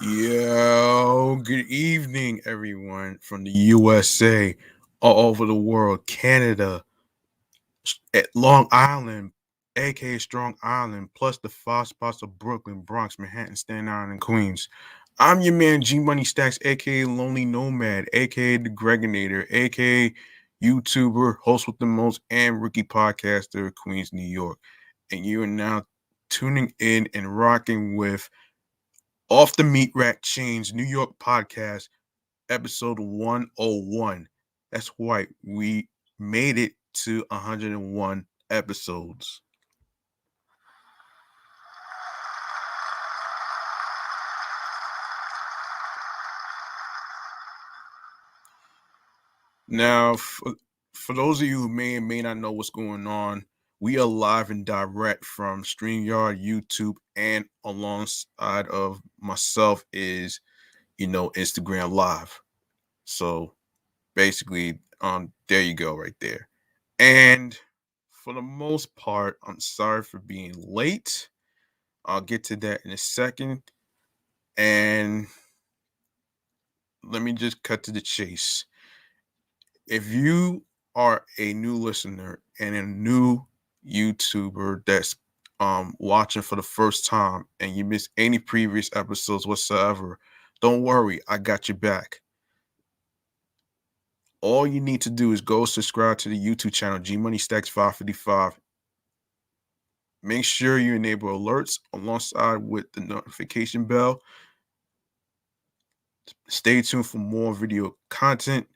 Yo, good evening, everyone from the USA, all over the world, Canada, at Long Island, aka Strong Island, plus the five spots of Brooklyn, Bronx, Manhattan, Staten Island, and Queens. I'm your man G Money Stacks, aka Lonely Nomad, aka The Gregonator, aka YouTuber, host with the most, and rookie podcaster, Queens, New York. And you are now tuning in and rocking with Off the Meat Rack Chainz New York podcast, episode 101. That's right, we made it to 101 episodes. Now, for those of you who may and may not know what's going on, we are live and direct from StreamYard, YouTube, and alongside of myself is, Instagram Live. So basically, there you go, right there. And for the most part, I'm sorry for being late. I'll get to that in a second. And let me just cut to the chase. If you are a new listener and a new YouTuber that's watching for the first time and you missed any previous episodes whatsoever, don't worry, I got you back. All you need to do is go subscribe to the YouTube channel G Money Stacks 555. Make sure you enable alerts alongside with the notification bell. Stay tuned for more video content,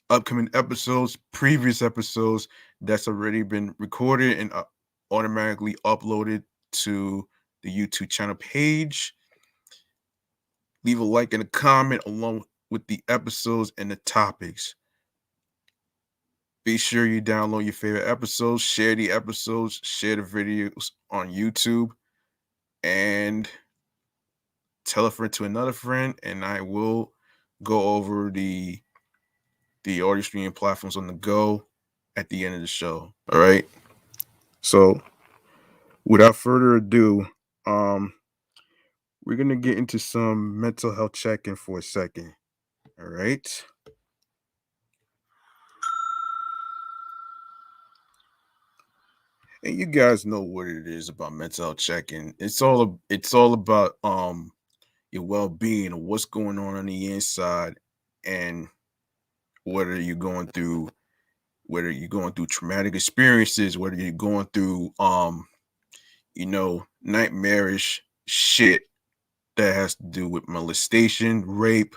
upcoming episodes, previous episodes that's already been recorded and automatically uploaded to the YouTube channel page. Leave a like and a comment along with the episodes and the topics. Be sure you download your favorite episodes, share the episodes, share the videos on YouTube, and tell a friend to another friend, and I will go over the audio streaming platforms on the go at the end of the show. All right. So without further ado, um, we're gonna get into some mental health check-in for a second. All right. And you guys know what it is about mental health check-in. It's all about your well-being and what's going on the inside, and whether you're going through traumatic experiences, whether you're going through nightmarish shit that has to do with molestation, rape,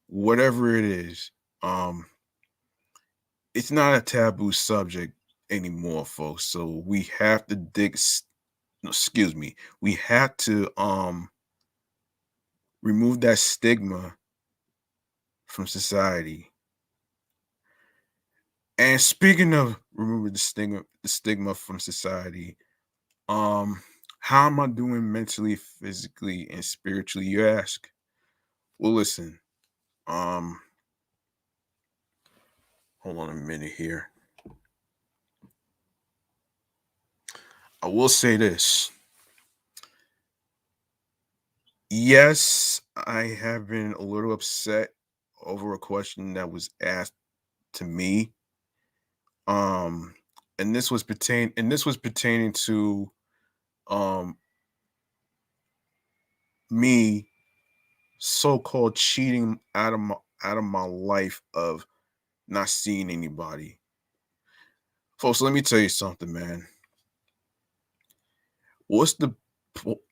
whatever it is. It's not a taboo subject anymore, folks. So we have to no, excuse me, we have to remove that stigma from society. And speaking of removing the stigma from society, um, how am I doing mentally, physically, and spiritually, you ask? Well, listen, um, hold on a minute here. I will say this. Yes, I have been a little upset over a question that was asked to me. Um, and this was pertaining to um me so-called cheating out of my life of not seeing anybody. Folks, let me tell you something, man. What's the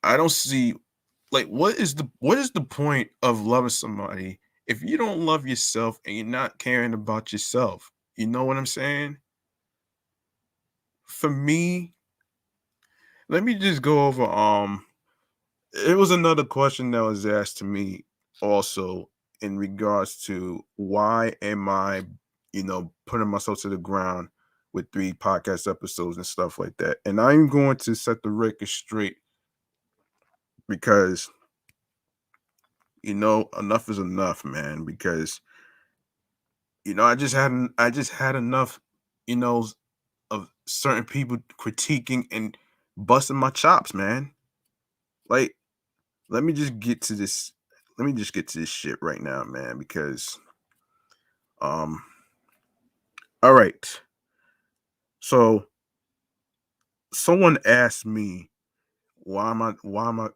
I don't see, like, what is the point of loving somebody if you don't love yourself and you're not caring about yourself? You know what I'm saying? For me, let me just go over it was another question that was asked to me also in regards to why am I, putting myself to the ground with 3 podcast episodes and stuff like that. And I'm going to set the record straight because enough is enough, man. Because I just had enough, you know, of certain people critiquing and busting my chops, man. Like, let me just get to this. Let me just get to this shit right now, man, because um all right. So someone asked me why am I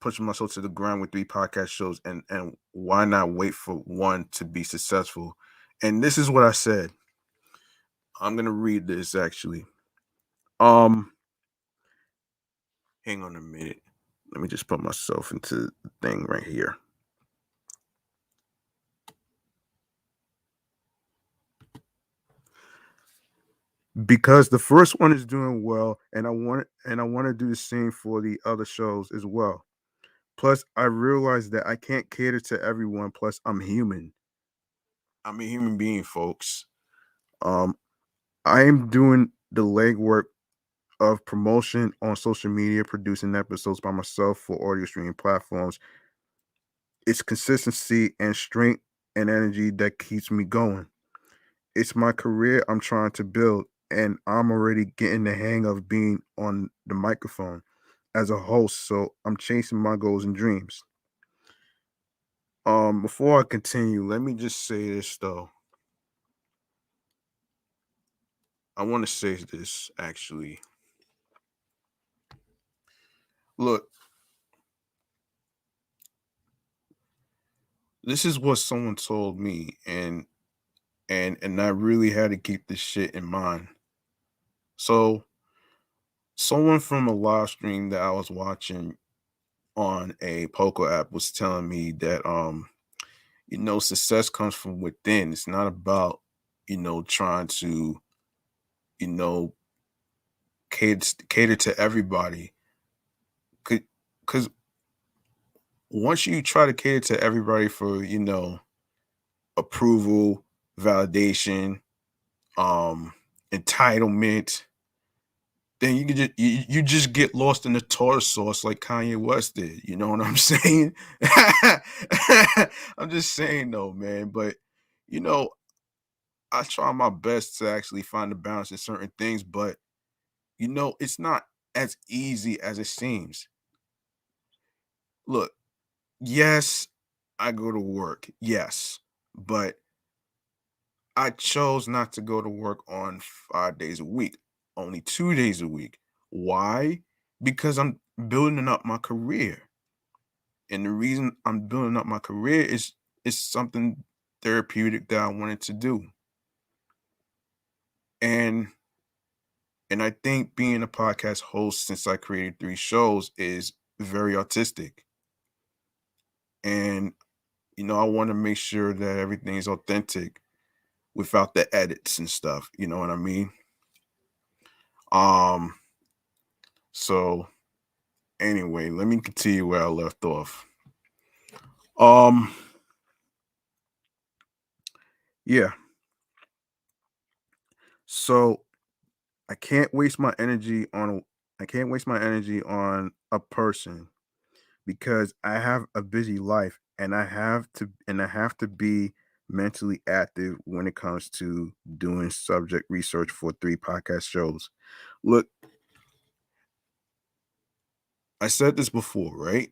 pushing myself to the ground with 3 podcast shows, and why not wait for one to be successful? And this is what I said. I'm gonna read this actually. Um Hang on a minute. Let me just put myself into the thing right here. Because the first one is doing well, and I want to do the same for the other shows as well. Plus, I realize that I can't cater to everyone. Plus, I'm human. I'm a human being, folks. Um, I am doing the legwork of promotion on social media, producing episodes by myself for audio streaming platforms. It's consistency and strength and energy that keeps me going. It's my career I'm trying to build, and I'm already getting the hang of being on the microphone as a host, so I'm chasing my goals and dreams. Before I continue, let me just say this though. I want to say this actually. Look, this is what someone told me, and I really had to keep this shit in mind. So, someone from a live stream that I was watching on a poker app was telling me that success comes from within. It's not about trying to you know cater to everybody, because once you try to cater to everybody for approval, validation, um entitlement, then you just get lost in the tartar sauce like Kanye West did. You know what I'm saying? I'm just saying though, man. But you know, I try my best to actually find the balance in certain things, but it's not as easy as it seems. Look, yes, I go to work. Yes, but I chose not to go to work on 5 days a week, only 2 days a week. Why? Because I'm building up my career. And the reason I'm building up my career is something therapeutic that I wanted to do. And I think being a podcast host since I created 3 shows is very artistic. And I want to make sure that everything is authentic without the edits and stuff. You know what I mean? Um so anyway, let me continue where I left off. Um yeah. So I can't waste my energy on a person because I have a busy life, and I have to be mentally active when it comes to doing subject research for 3 podcast shows. Look, I said this before, right?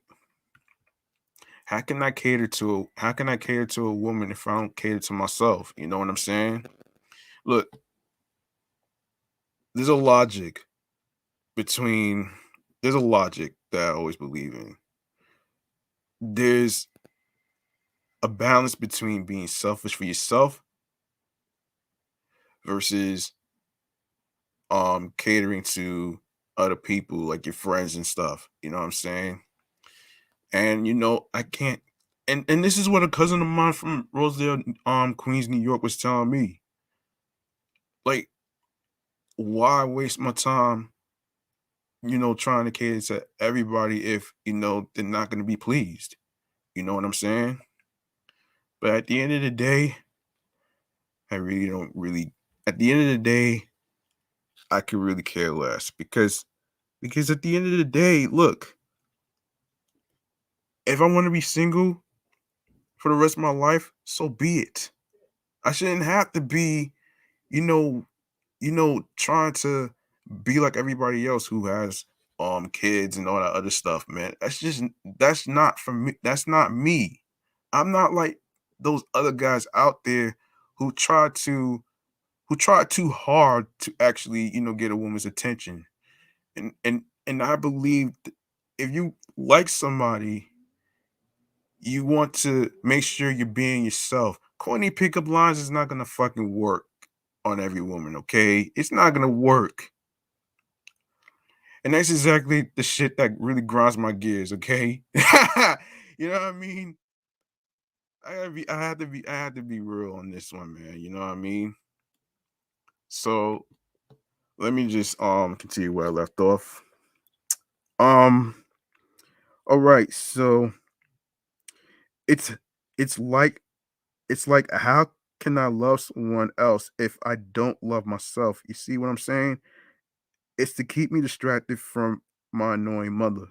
How can I cater to a woman if I don't cater to myself? You know what I'm saying? Look, there's a logic between there's a logic that I always believe in. There's a balance between being selfish for yourself versus catering to other people like your friends and stuff. You know what I'm saying? And I can't, and this is what a cousin of mine from Rosedale, Queens, New York was telling me. Like, why waste my time, trying to cater to everybody if they're not gonna be pleased. You know what I'm saying? But at the end of the day, I really don't really at the end of the day, I could really care less because at the end of the day, look, if I want to be single for the rest of my life, so be it. I shouldn't have to be, you know, trying to be like everybody else who has kids and all that other stuff, man. That's not for me. That's not me. I'm not like those other guys out there who try too hard to actually, get a woman's attention. And I believe if you like somebody, you want to make sure you're being yourself. Corny pickup lines is not gonna fucking work on every woman, okay? It's not gonna work. And that's exactly the shit that really grinds my gears, okay? You know what I mean? I had to be real on this one, man. You know what I mean? So let me just continue where I left off. Um, all right, so it's it's like it's like how can I love someone else if I don't love myself? You see what I'm saying? It's to keep me distracted from my annoying mother.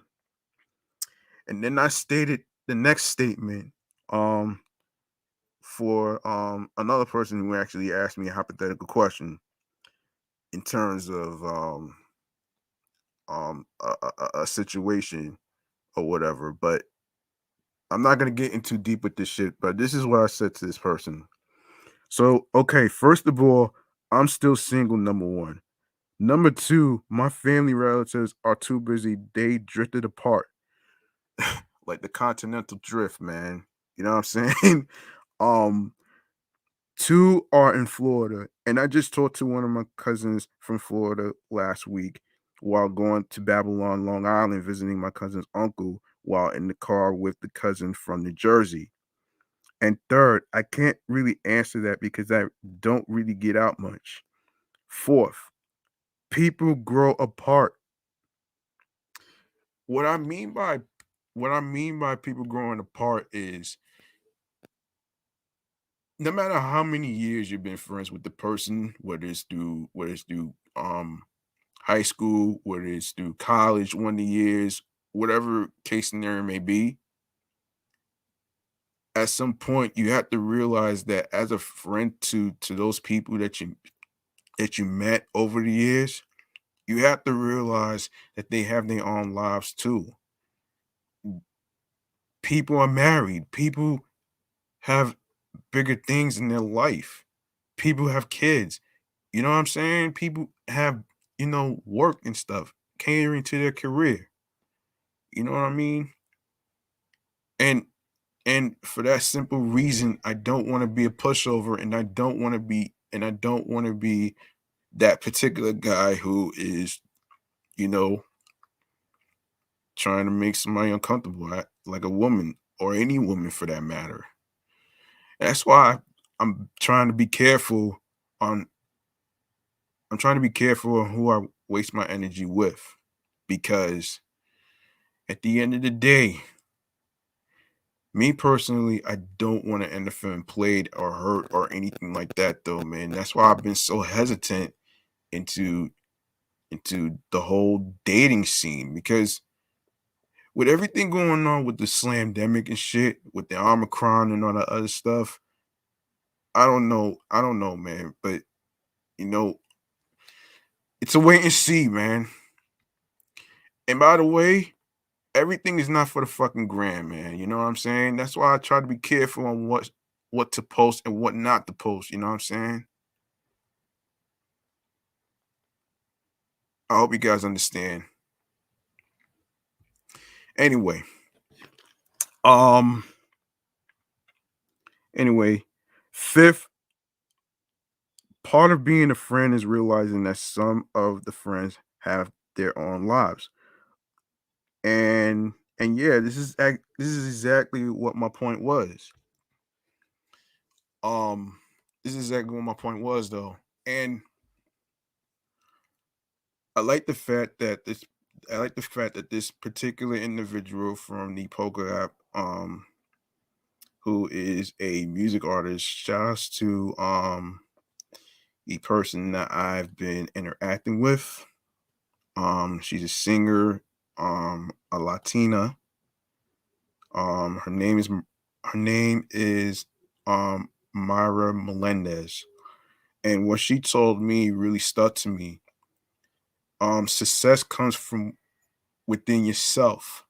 And then I stated the next statement um for another person who actually asked me a hypothetical question in terms of a situation or whatever. But I'm not gonna get in too deep with this shit. But this is what I said to this person. So okay, first of all, I'm still single. Number one. Number two, my family relatives are too busy. They drifted apart, like the continental drift, man. You know what I'm saying? um, Two are in Florida, and I just talked to one of my cousins from Florida last week while going to Babylon, Long Island, visiting my cousin's uncle while in the car with the cousin from New Jersey. And third, I can't really answer that because I don't really get out much. Fourth, people grow apart. What I mean by people growing apart is no matter how many years you've been friends with the person, whether it's through high school, whether it's through college, 1 of the years, whatever case scenario may be, at some point you have to realize that as a friend to those people that you met over the years, you have to realize that they have their own lives too. People are married. People have bigger things in their life. People have kids. You know what I'm saying? People have, work and stuff, catering to their career. You know what I mean? And and for that simple reason, I don't want to be a pushover and I don't want to be that particular guy who is, you know, trying to make somebody uncomfortable, like a woman or any woman for that matter. That's why I'm trying to be careful on I'm trying to be careful on who I waste my energy with because at the end of the day, me personally, I don't want to end up feeling played or hurt or anything like that though, man. That's why I've been so hesitant into the whole dating scene because with everything going on with the slamdemic and shit, with the Omicron and all that other stuff, I don't know, man. But you know, it's a wait and see, man. And by the way, everything is not for the fucking gram, man. You know what I'm saying? That's why I try to be careful on what to post and what not to post. You know what I'm saying? I hope you guys understand. Anyway, um, anyway, fifth, part of being a friend is realizing that some of the friends have their own lives. And yeah, this is exactly what my point was. Um, this is exactly what my point was though. And I like the fact that this particular individual from the poker app, who is a music artist, shouts to the person that I've been interacting with. She's a singer, a Latina. Her name is Myra Melendez. And what she told me really stuck to me. Success comes from within yourself.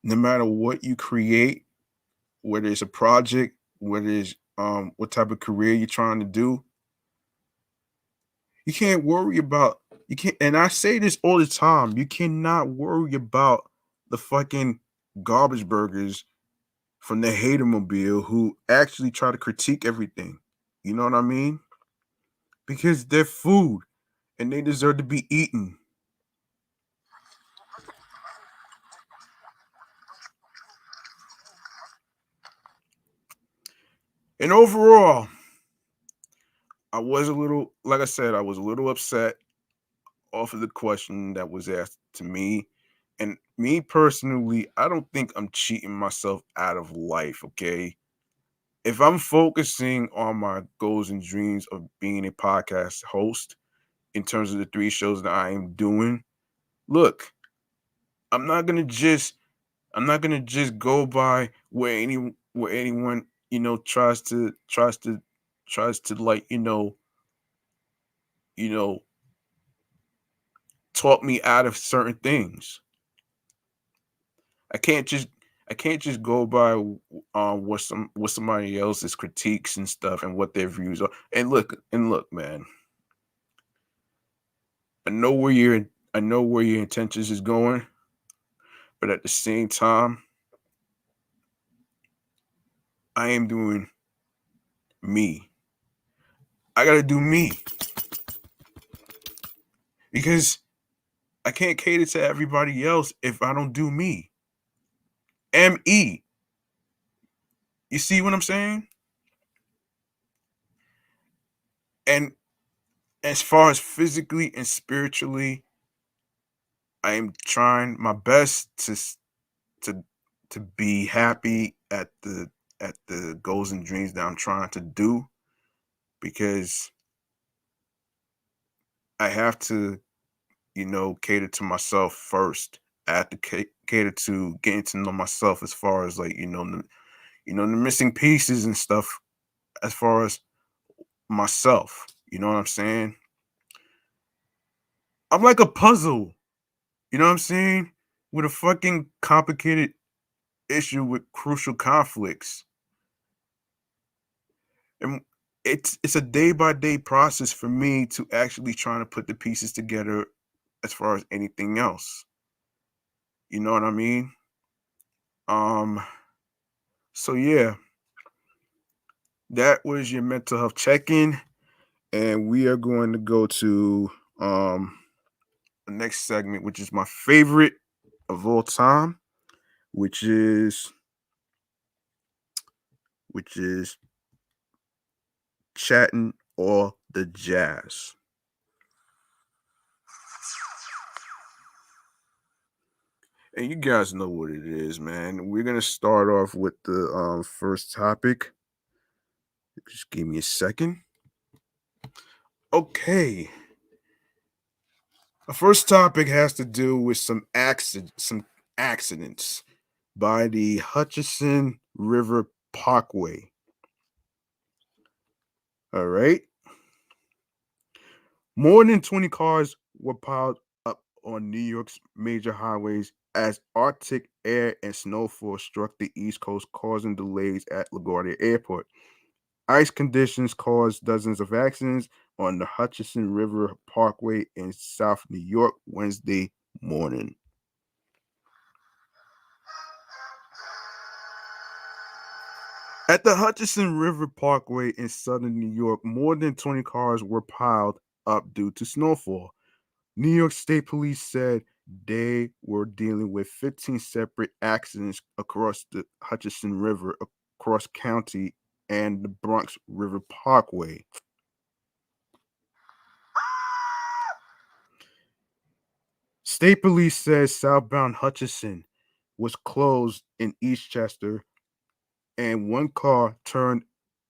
No matter what you create, whether it's a project, whether it's what type of career you're trying to do, you can't worry about you can't and I say this all the time, you cannot worry about the fucking garbage burgers from the hatermobile who actually try to critique everything. You know what I mean? Because they're food and they deserve to be eaten. And overall, I was a little, like I said, I was a little upset off of the question that was asked to me. And me personally, I don't think I'm cheating myself out of life, okay? If I'm focusing on my goals and dreams of being a podcast host in terms of the three shows that I am doing, look, I'm not gonna just I'm not gonna just go by where anyone tries to like you know talk me out of certain things. I can't just I can't just go by what somebody else's critiques and stuff and what their views are. And look, man, I know where your intentions is going, but at the same time, I am doing me. I gotta do me because I can't cater to everybody else if I don't do me. Me. You see what I'm saying? And as far as physically and spiritually, I am trying my best to to be happy at the goals and dreams that I'm trying to do because I have to, cater to myself first. I have to cater to getting to know myself as far as like the missing pieces and stuff as far as myself. You know what I'm saying? I'm like a puzzle. You know what I'm saying? With a fucking complicated issue with crucial conflicts. And it's a day by day process for me to actually trying to put the pieces together as far as anything else. You know what I mean? Um so yeah, that was your mental health check-in and we are going to go to the next segment which is my favorite of all time, which is which is chatting all the jazz. And you guys know what it is, man. We're gonna start off with the first topic. Just give me a second. Okay. The first topic has to do with some accidents by the Hutchinson River Parkway. All right. More than 20 cars were piled up on New York's major highways as Arctic air and snowfall struck the East Coast, causing delays at LaGuardia Airport. Ice conditions caused dozens of accidents on the Hutchinson River Parkway in South New York Wednesday morning. At the Hutchinson River Parkway in southern New York, more than 20 cars were piled up due to snowfall. New York State Police said they were dealing with 15 separate accidents across the Hutchinson River, across county, and the Bronx River Parkway. State Police says southbound Hutchinson was closed in Eastchester and one car turned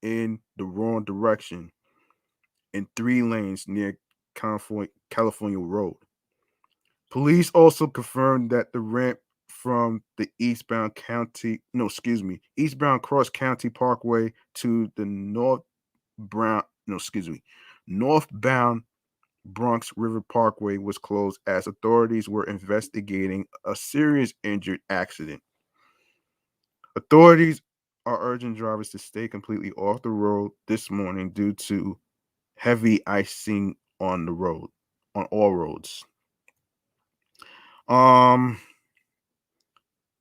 in the wrong direction in 3 lanes near California Road. Police also confirmed that the ramp from the eastbound Cross County Parkway to the northbound Bronx River Parkway was closed as authorities were investigating a serious injured accident. Authorities are urging drivers to stay completely off the road this morning due to heavy icing on the road, on all roads. Um,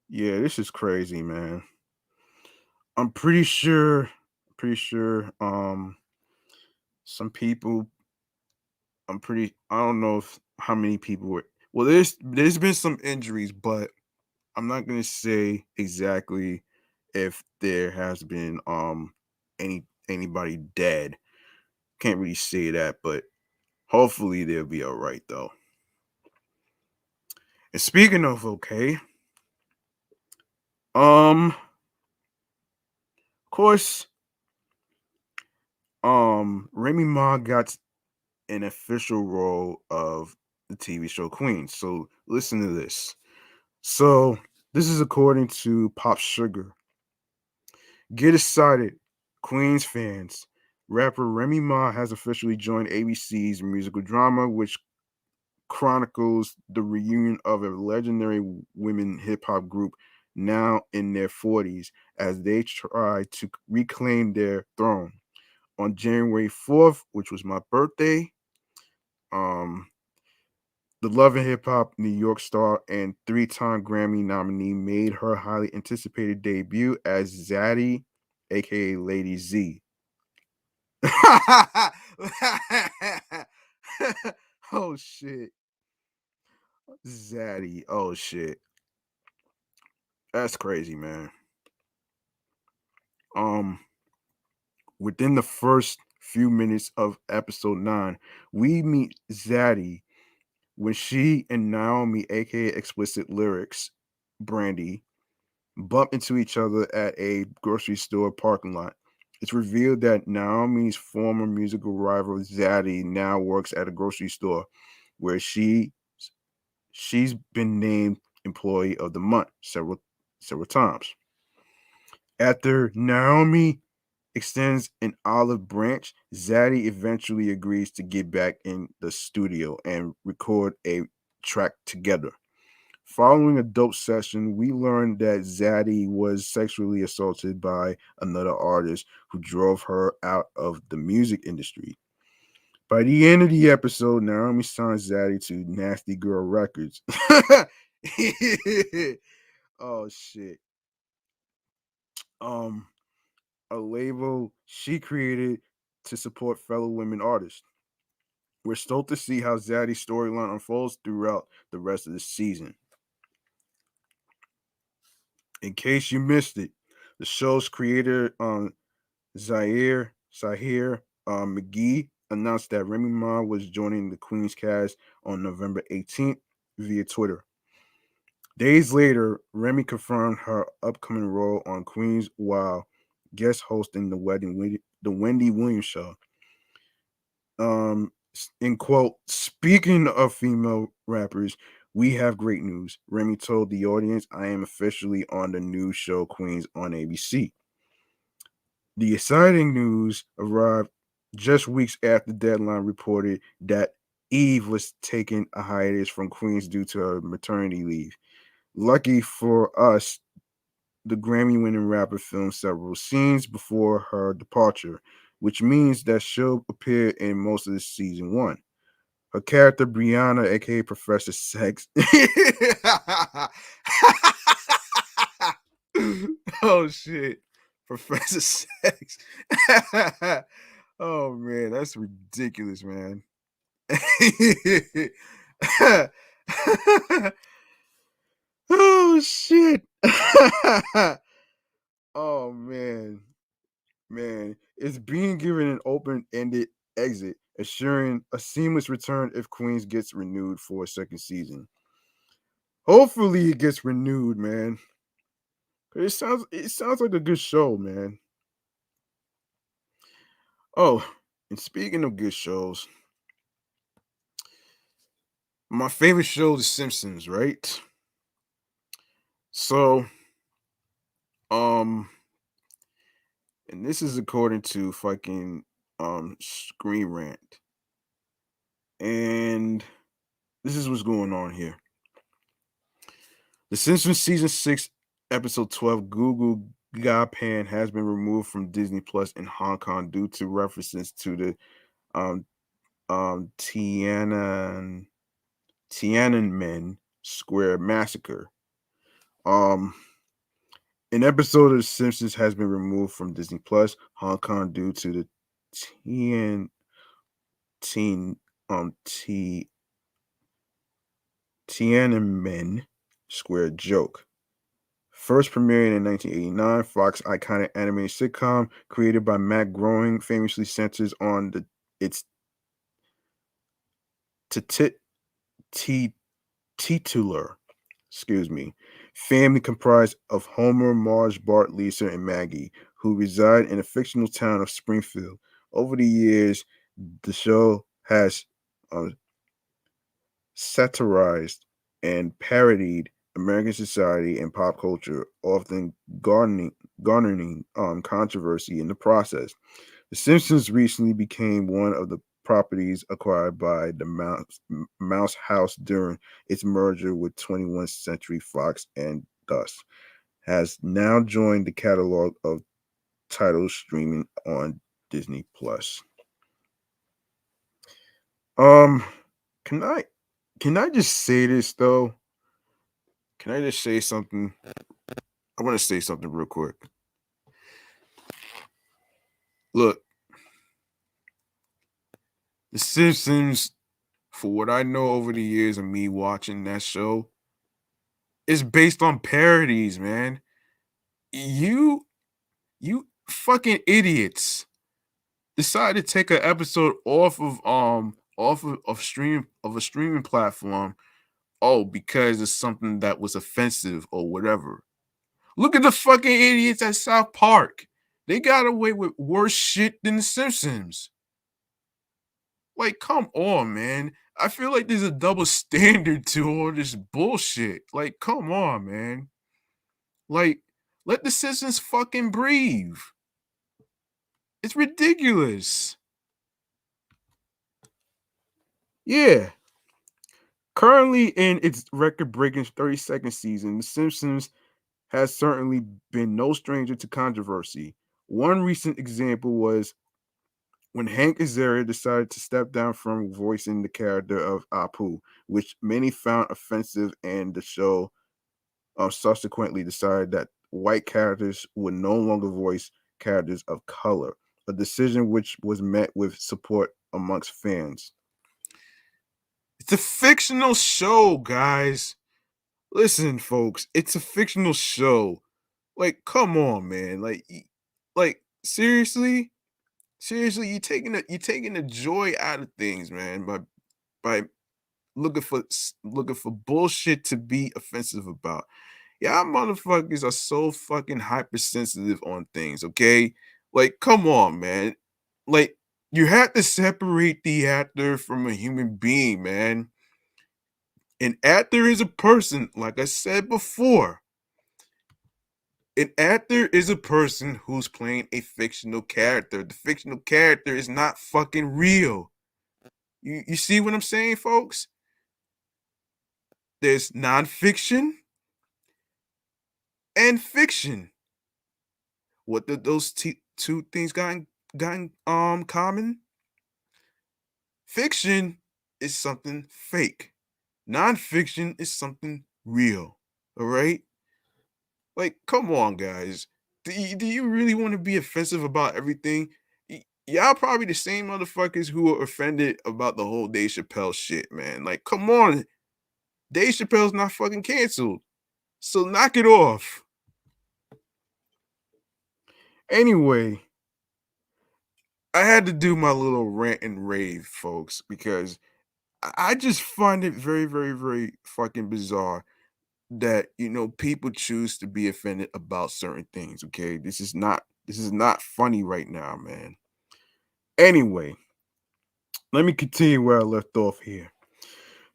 yeah, this is crazy, man. I'm pretty sure, some people, I don't know if how many people were, well, there's been some injuries, but I'm not gonna say exactly if there has been anybody dead. Can't really say that, but hopefully they'll be all right though. And speaking of okay, of course, Remy Ma got an official role of the TV show Queen. So listen to this. So this is according to Pop Sugar. Get excited, Queens fans. Rapper Remy Ma has officially joined ABC's musical drama, which chronicles the reunion of a legendary women hip hop group now in their 40s as they try to reclaim their throne. On January 4th, which was my birthday, um, the Love and Hip Hop New York star and three-time Grammy nominee made her highly anticipated debut as Zaddy, aka Lady Z. Oh shit. Zaddy. Oh shit. That's crazy, man. Um, Within the first few minutes of episode 9, we meet Zaddy when she and Naomi, aka Explicit Lyrics, Brandy, bump into each other at a grocery store parking lot. It's revealed that Naomi's former musical rival Zaddy now works at a grocery store where she's been named Employee of the Month several times. After Naomi extends an olive branch, Zaddy eventually agrees to get back in the studio and record a track together. Following a dope session, we learned that Zaddy was sexually assaulted by another artist who drove her out of the music industry. By the end of the episode, Naomi signs Zaddy to Nasty Girl Records. Oh shit. Um, a label she created to support fellow women artists. We're stoked to see how Zaddy's storyline unfolds throughout the rest of the season. In case you missed it, the show's creator, Zahir McGee, announced that Remy Ma was joining the Queen's cast on November 18th via Twitter. Days later, Remy confirmed her upcoming role on Queens while guest hosting the Wendy Williams show. In quote, speaking of female rappers, we have great news. Remy told the audience, I am officially on the new show Queens on ABC. The exciting news arrived just weeks after Deadline reported that Eve was taking a hiatus from Queens due to her maternity leave. Lucky for us, the Grammy winning rapper filmed several scenes before her departure, which means that she'll appear in most of the season 1. Her character Brianna, aka Professor Sex. Oh shit. Professor Sex. Oh man, that's ridiculous, man. Oh shit. Oh man. Man, it's being given an open-ended exit, assuring a seamless return if Queens gets renewed for a second season. Hopefully it gets renewed, man. 'Cause it sounds like a good show, man. Oh, and speaking of good shows, my favorite show is Simpsons, right? So, um, and this is according to fucking Screen Rant. And this is what's going on here. The Simpsons season 6, episode 12, Google Gapan has been removed from Disney Plus in Hong Kong due to references to the um Tiananmen Square massacre. Um An episode of The Simpsons has been removed from Disney Plus Hong Kong due to the Tian Tien T Tiananmen Square joke. First premiering in 1989, Fox iconic animated sitcom created by Matt Groening famously centers on its tit titular, family comprised of Homer, Marge, Bart, Lisa, and Maggie, who reside in a fictional town of Springfield. Over the years, the show has uh, satirized and parodied American society and pop culture, often garnering controversy in the process. The Simpsons recently became one of the properties acquired by the Mouse House during its merger with 21st Century Fox, and thus has now joined the catalog of titles streaming on Disney Plus. Um, can I just say this though? Can I just say something? I want to say something real quick. Look, The Simpsons, for what I know over the years of me watching that show, is based on parodies, man. You fucking idiots decide to take an episode off of a streaming platform, because it's something that was offensive or whatever. Look at the fucking idiots at South Park. They got away with worse shit than The Simpsons. Like, come on, man. I feel like there's a double standard to all this bullshit. Like, come on, man. Like, let The Simpsons fucking breathe. It's ridiculous. Yeah. Currently in its record-breaking 32nd season, The Simpsons has certainly been no stranger to controversy. One recent example was when Hank Azaria decided to step down from voicing the character of Apu, which many found offensive, and the show subsequently decided that white characters would no longer voice characters of color, a decision which was met with support amongst fans. It's a fictional show, guys. Listen, folks, it's a fictional show. Like, come on, man. Like seriously, you're taking the joy out of things, man, by looking for bullshit to be offensive about. Y'all motherfuckers are so fucking hypersensitive on things, okay? Like, come on, man. Like, you have to separate the actor from a human being, man. An actor is a person, like I said before. An actor is a person who's playing a fictional character. The fictional character is not fucking real. You see what I'm saying, folks? There's nonfiction and fiction. What did those two things got in common? Fiction is something fake. Nonfiction is something real. All right? Like, come on, guys. Do you really want to be offensive about everything? Y'all probably the same motherfuckers who are offended about the whole Dave Chappelle shit, man. Like, come on. Dave Chappelle's not fucking canceled. So knock it off. Anyway, I had to do my little rant and rave, folks, because I just find it very, very, very fucking bizarre that people choose to be offended about certain things. Okay, this is not funny right now, man. Anyway, let me continue where I left off here.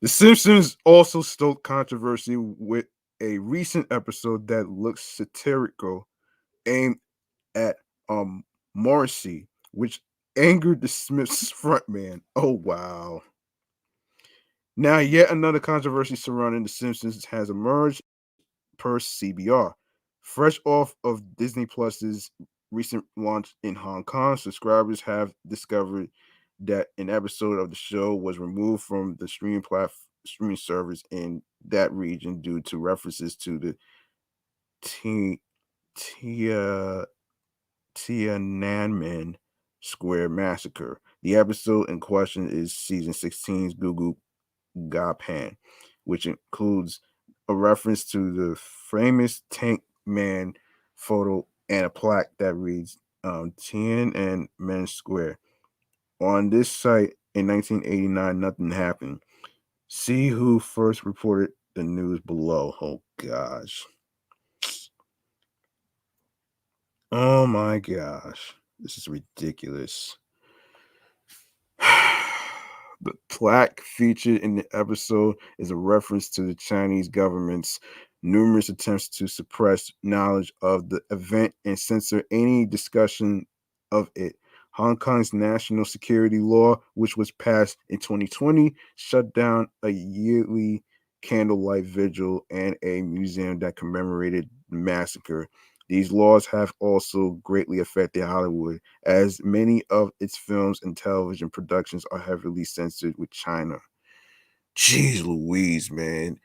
The Simpsons also stoked controversy with a recent episode that looks satirical, aimed at Morrissey, which angered the Smiths frontman. Oh wow. Now, yet another controversy surrounding The Simpsons has emerged per CBR. Fresh off of Disney Plus's recent launch in Hong Kong, subscribers have discovered that an episode of the show was removed from the streaming service in that region due to references to the T- Tia Tiananmen Square massacre. The episode in question is season 16's Gugu Gapan, which includes a reference to the famous Tank Man photo and a plaque that reads Tiananmen Square. On this site in 1989, nothing happened. See who first reported the news below. Oh gosh. Oh my gosh. This is ridiculous. The plaque featured in the episode is a reference to the Chinese government's numerous attempts to suppress knowledge of the event and censor any discussion of it. Hong Kong's national security law, which was passed in 2020, shut down a yearly candlelight vigil and a museum that commemorated the massacre. These laws have also greatly affected Hollywood, as many of its films and television productions are heavily censored with China. Jeez Louise, man.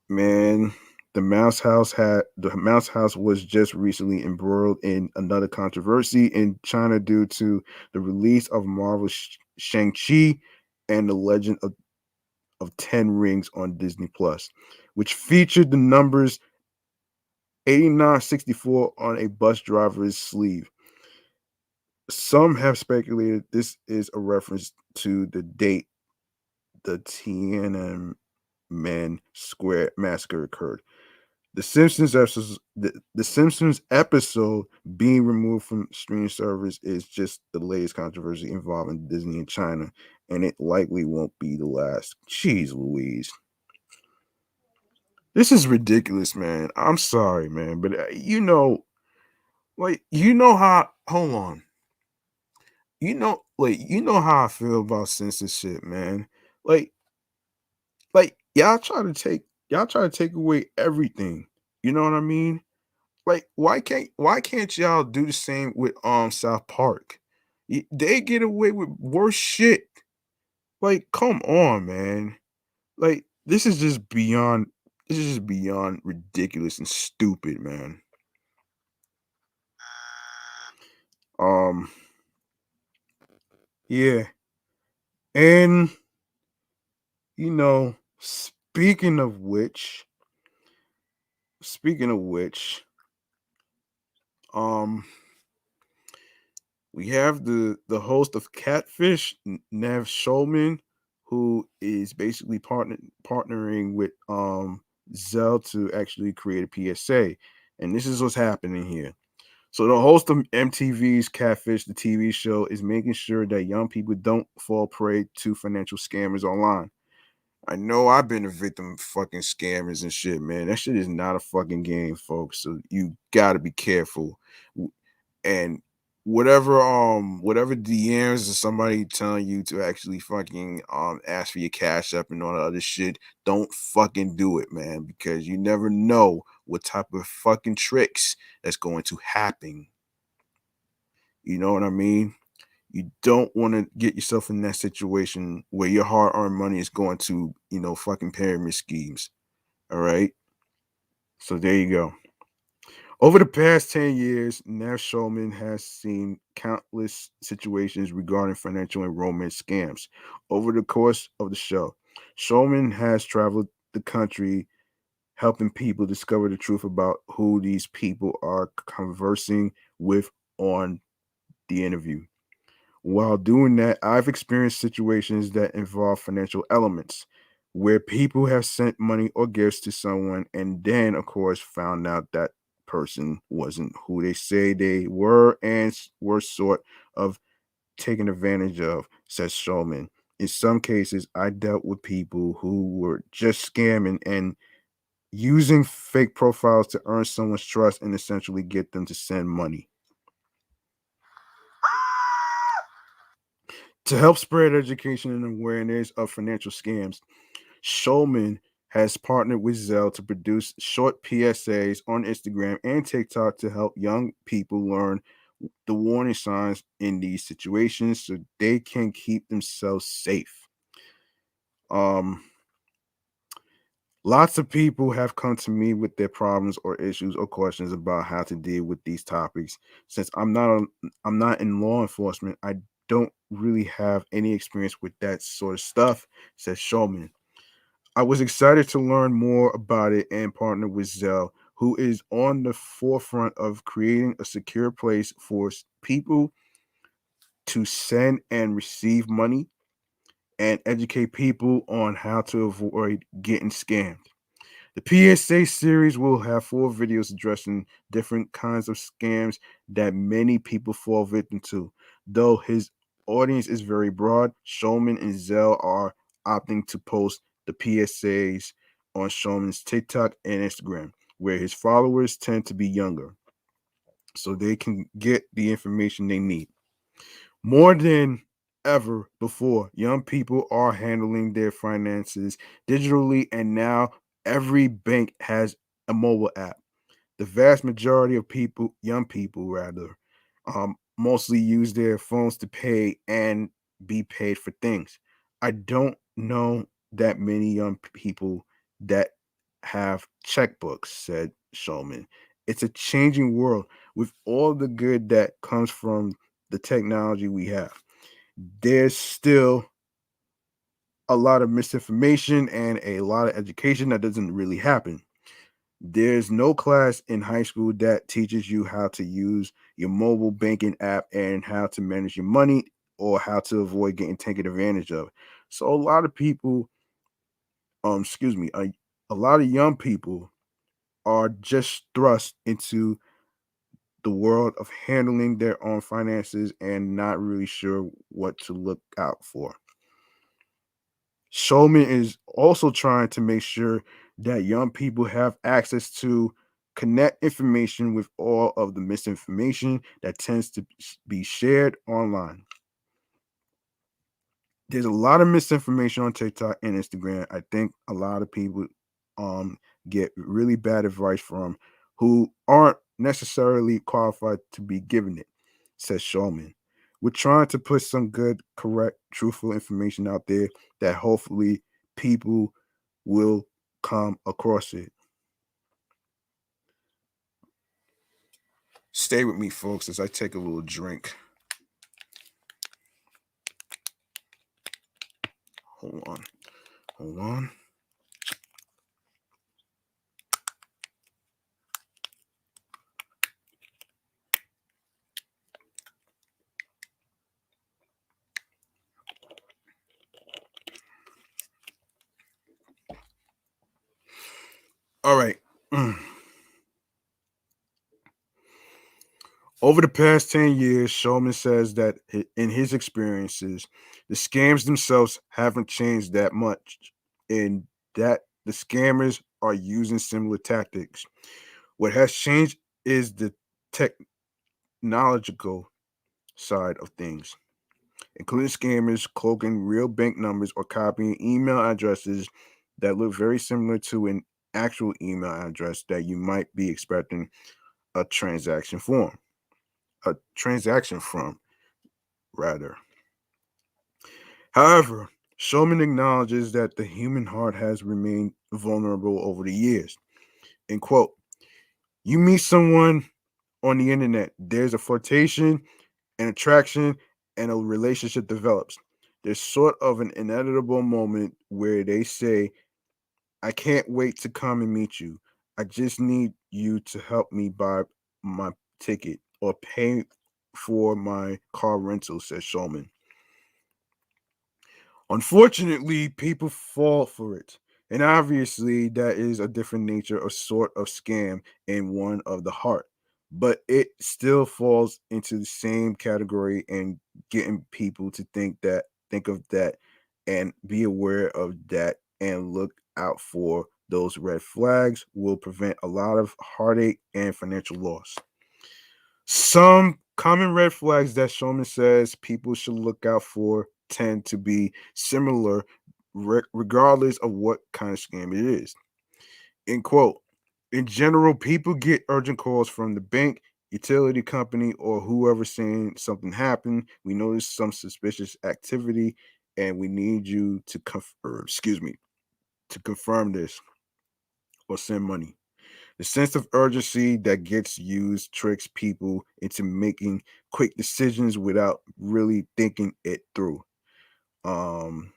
Man, the Mouse House was just recently embroiled in another controversy in China due to the release of Marvel's Shang-Chi and the Legend of Ten Rings on Disney Plus, which featured the numbers 8964 on a bus driver's sleeve. Some have speculated this is a reference to the date the Tiananmen Square massacre occurred. The Simpsons episode being removed from streaming service is just the latest controversy involving Disney and China, and it likely won't be the last. Jeez Louise. This is ridiculous, man. I'm sorry, man, but how hold on. You know how I feel about censorship, man. Like, y'all try to take away everything. You know what I mean? Like, why can't y'all do the same with South Park? They get away with worse shit. Like, come on, man. Like, this is just beyond ridiculous and stupid, man. Um, yeah. And speaking of which, um, we have the host of Catfish, Nev Schulman, who is basically partnering with Zelle to actually create a PSA. And this is what's happening here. So the host of MTV's Catfish, the TV show, is making sure that young people don't fall prey to financial scammers online. I know I've been a victim of fucking scammers and shit, man. That shit is not a fucking game, folks. So you gotta be careful. And whatever DMs or somebody telling you to actually fucking ask for your cash up and all that other shit, don't fucking do it, man, because you never know what type of fucking tricks that's going to happen. You know what I mean? You don't want to get yourself in that situation where your hard-earned money is going to, fucking pyramid schemes. All right. So there you go. Over the past 10 years, Nev Schulman has seen countless situations regarding financial and romance scams. Over the course of the show, Schulman has traveled the country helping people discover the truth about who these people are conversing with on the interview. While doing that, I've experienced situations that involve financial elements where people have sent money or gifts to someone and then, of course, found out that person wasn't who they say they were and were sort of taken advantage of, says Shulman. In some cases, I dealt with people who were just scamming and using fake profiles to earn someone's trust and essentially get them to send money. To help spread education and awareness of financial scams, Schulman has partnered with Zelle to produce short PSAs on Instagram and TikTok to help young people learn the warning signs in these situations so they can keep themselves safe. Um, Lots of people have come to me with their problems or issues or questions about how to deal with these topics. Since I'm not in law enforcement, I don't really have any experience with that sort of stuff, says Shulman. I was excited to learn more about it and partner with Zelle, who is on the forefront of creating a secure place for people to send and receive money and educate people on how to avoid getting scammed. The PSA series will have 4 videos addressing different kinds of scams that many people fall victim to. Though his audience is very broad, Shulman and Zell are opting to post the PSAs on Shulman's TikTok and Instagram, where his followers tend to be younger, so they can get the information they need. More than ever before, young people are handling their finances digitally, and now every bank has a mobile app. The vast majority of people, young people rather, mostly use their phones to pay and be paid for things. I don't know that many young people that have checkbooks, said Shulman. It's a changing world with all the good that comes from the technology we have. There's still a lot of misinformation and a lot of education that doesn't really happen. There's no class in high school that teaches you how to use your mobile banking app and how to manage your money or how to avoid getting taken advantage of. So a lot of people, excuse me, a lot of young people are just thrust into the world of handling their own finances and not really sure what to look out for. Showman is also trying to make sure that young people have access to connect information with all of the misinformation that tends to be shared online. There's a lot of misinformation on TikTok and Instagram. I think a lot of people um get really bad advice from who aren't necessarily qualified to be given it, says Shulman. We're trying to put some good, correct, truthful information out there that hopefully people will come across it. Stay with me, folks, as I take a little drink. Hold on. Hold on. All right. Over the past 10 years, Shulman says that in his experiences, the scams themselves haven't changed that much, and that the scammers are using similar tactics. What has changed is the technological side of things, including scammers cloaking real bank numbers or copying email addresses that look very similar to an actual email address that you might be expecting a transaction form, a transaction from, rather. However, Shulman acknowledges that the human heart has remained vulnerable over the years. And quote, you meet someone on the internet, there's a flirtation, an attraction, and a relationship develops. There's sort of an inevitable moment where they say, I can't wait to come and meet you. I just need you to help me buy my ticket or pay for my car rental, says Shulman. Unfortunately, people fall for it. And obviously, that is a different nature or sort of scam and one of the heart. But it still falls into the same category and getting people to think of that and be aware of that and look out for those red flags will prevent a lot of heartache and financial loss. Some common red flags that Shulman says people should look out for tend to be similar, regardless of what kind of scam it is. End quote. In general, people get urgent calls from the bank, utility company, or whoever saying something happened. We noticed some suspicious activity, and we need you to to confirm this or send money. The sense of urgency that gets used tricks people into making quick decisions without really thinking it through. Um,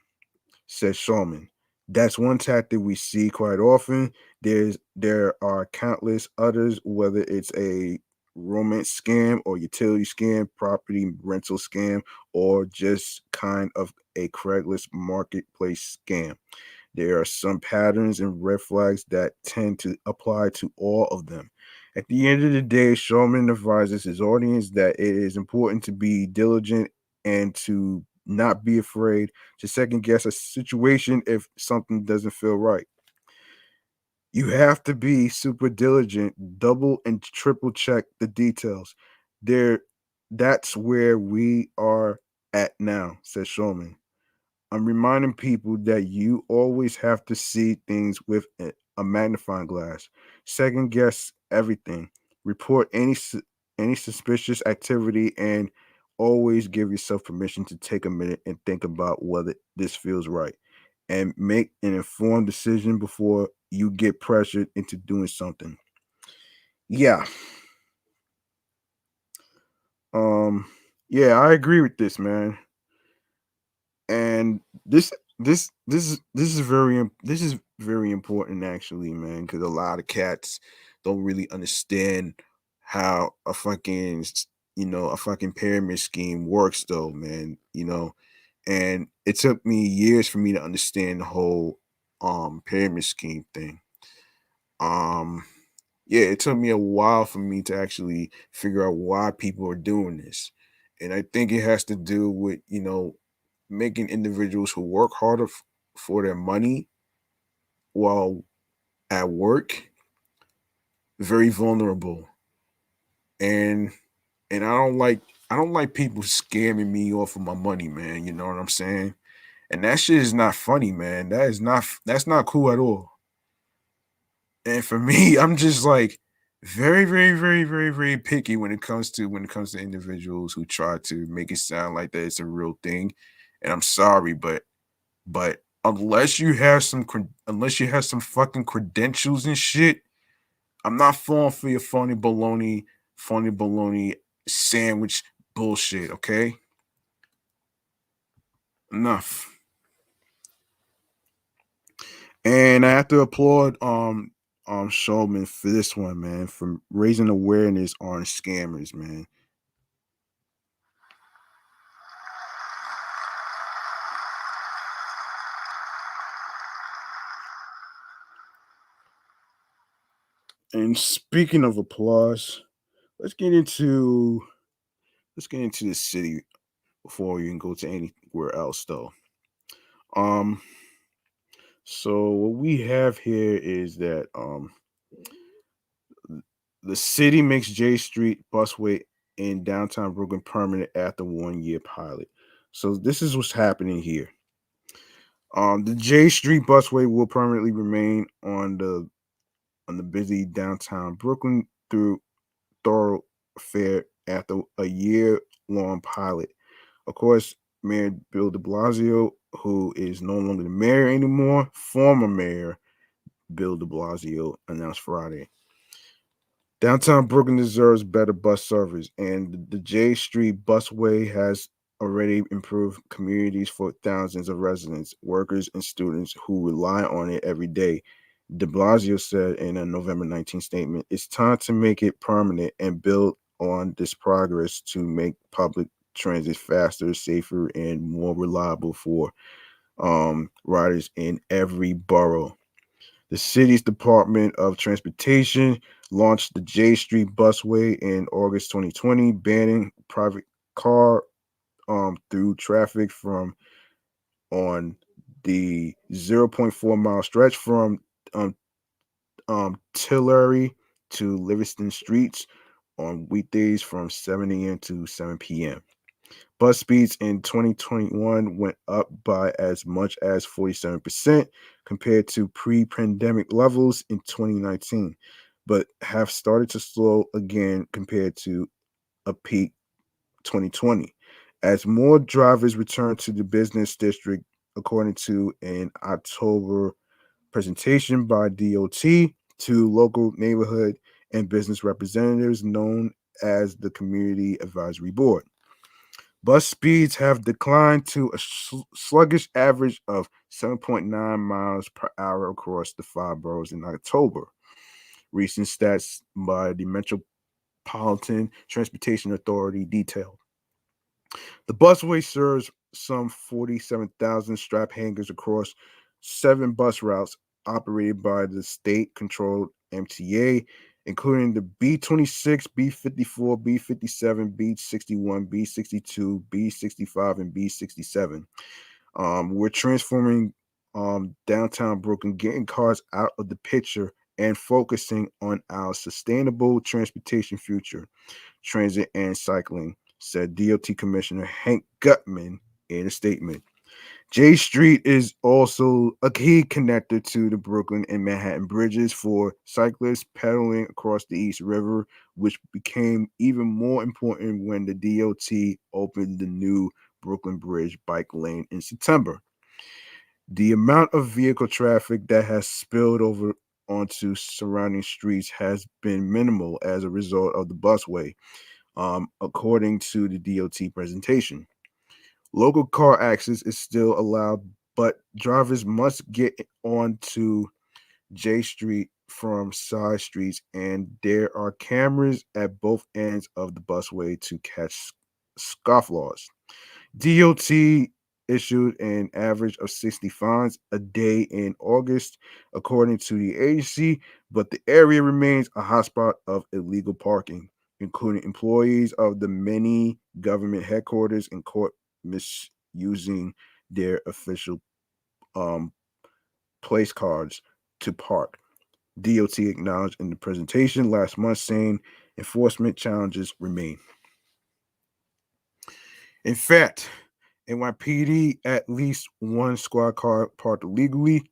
said Schulman. That's one tactic we see quite often. There are countless others, whether it's a romance scam or utility scam, property rental scam, or just kind of a Craigslist marketplace scam. There are some patterns and red flags that tend to apply to all of them. At the end of the day, Shulman advises his audience that it is important to be diligent and to not be afraid to second guess a situation if something doesn't feel right. You have to be super diligent, double and triple check the details. There, that's where we are at now, says Shulman. I'm reminding people that you always have to see things with a magnifying glass. Second guess everything. Report any suspicious activity, and always give yourself permission to take a minute and think about whether this feels right, and make an informed decision before you get pressured into doing something. Yeah. Um yeah, I agree with this, man. And this is very important actually, man, because a lot of cats don't really understand how a fucking a fucking pyramid scheme works though, man. And it took me years for me to understand the whole pyramid scheme thing. um yeah, it took me a while for me to actually figure out why people are doing this. And I think it has to do with, making individuals who work harder for their money while at work very vulnerable. And I don't like people scamming me off of my money, man. You know what I'm saying? And that shit is not funny, man. That's not cool at all. And for me, I'm just like very, very, very, very, very picky when it comes to individuals who try to make it sound like that it's a real thing. And I'm sorry, but unless you have some fucking credentials and shit, I'm not falling for your phony baloney sandwich bullshit. Okay, enough. And I have to applaud Shulman for this one, man, for raising awareness on scammers, man. And speaking of applause, let's get into the city before we can go to anywhere else, though. Um, so what we have here is that the city makes J Street busway in downtown Brooklyn permanent after 1 year pilot. So this is what's happening here. The J Street busway will permanently remain on the busy downtown Brooklyn through thoroughfare after a year long pilot. Of course, Mayor Bill de Blasio, who is no longer the mayor anymore, former mayor Bill de Blasio announced Friday. Downtown Brooklyn deserves better bus service, and the J Street busway has already improved communities for thousands of residents, workers, and students who rely on it every day. De Blasio said in a November 19th statement, "It's time to make it permanent and build on this progress to make public transit faster, safer, and more reliable for riders in every borough." The city's Department of Transportation launched the J Street Busway in August 2020, banning private car through traffic from on the 0.4 mile stretch from um, Tillery to Livingston Streets on weekdays from 7 a.m. to 7 p.m. Bus speeds in 2021 went up by as much as 47% compared to pre-pandemic levels in 2019, but have started to slow again compared to a peak 2020 as more drivers return to the business district, according to an October presentation by DOT to local neighborhood and business representatives known as the Community Advisory Board. Bus speeds have declined to a sluggish average of 7.9 miles per hour across the five boroughs in October. Recent stats by the Metropolitan Transportation Authority detailed. The busway serves some 47,000 strap hangers across 7 bus routes operated by the state-controlled MTA, including the B26, B54, B57, B61, B62, B65, and B67. We're transforming downtown Brooklyn, getting cars out of the picture and focusing on our sustainable transportation future, transit and cycling, said DOT Commissioner Hank Gutman in a statement. J Street is also a key connector to the Brooklyn and Manhattan bridges for cyclists pedaling across the East River, which became even more important when the DOT opened the new Brooklyn Bridge bike lane in September. The amount of vehicle traffic that has spilled over onto surrounding streets has been minimal as a result of the busway, according to the DOT presentation. Local car access is still allowed, but drivers must get onto J Street from side streets, and there are cameras at both ends of the busway to catch scofflaws. DOT issued an average of 60 fines a day in August, according to the agency, but the area remains a hotspot of illegal parking, including employees of the many government headquarters and court misusing their official um, place cards to park. DOT acknowledged in the presentation last month, saying enforcement challenges remain. In fact, NYPD at least one squad car parked illegally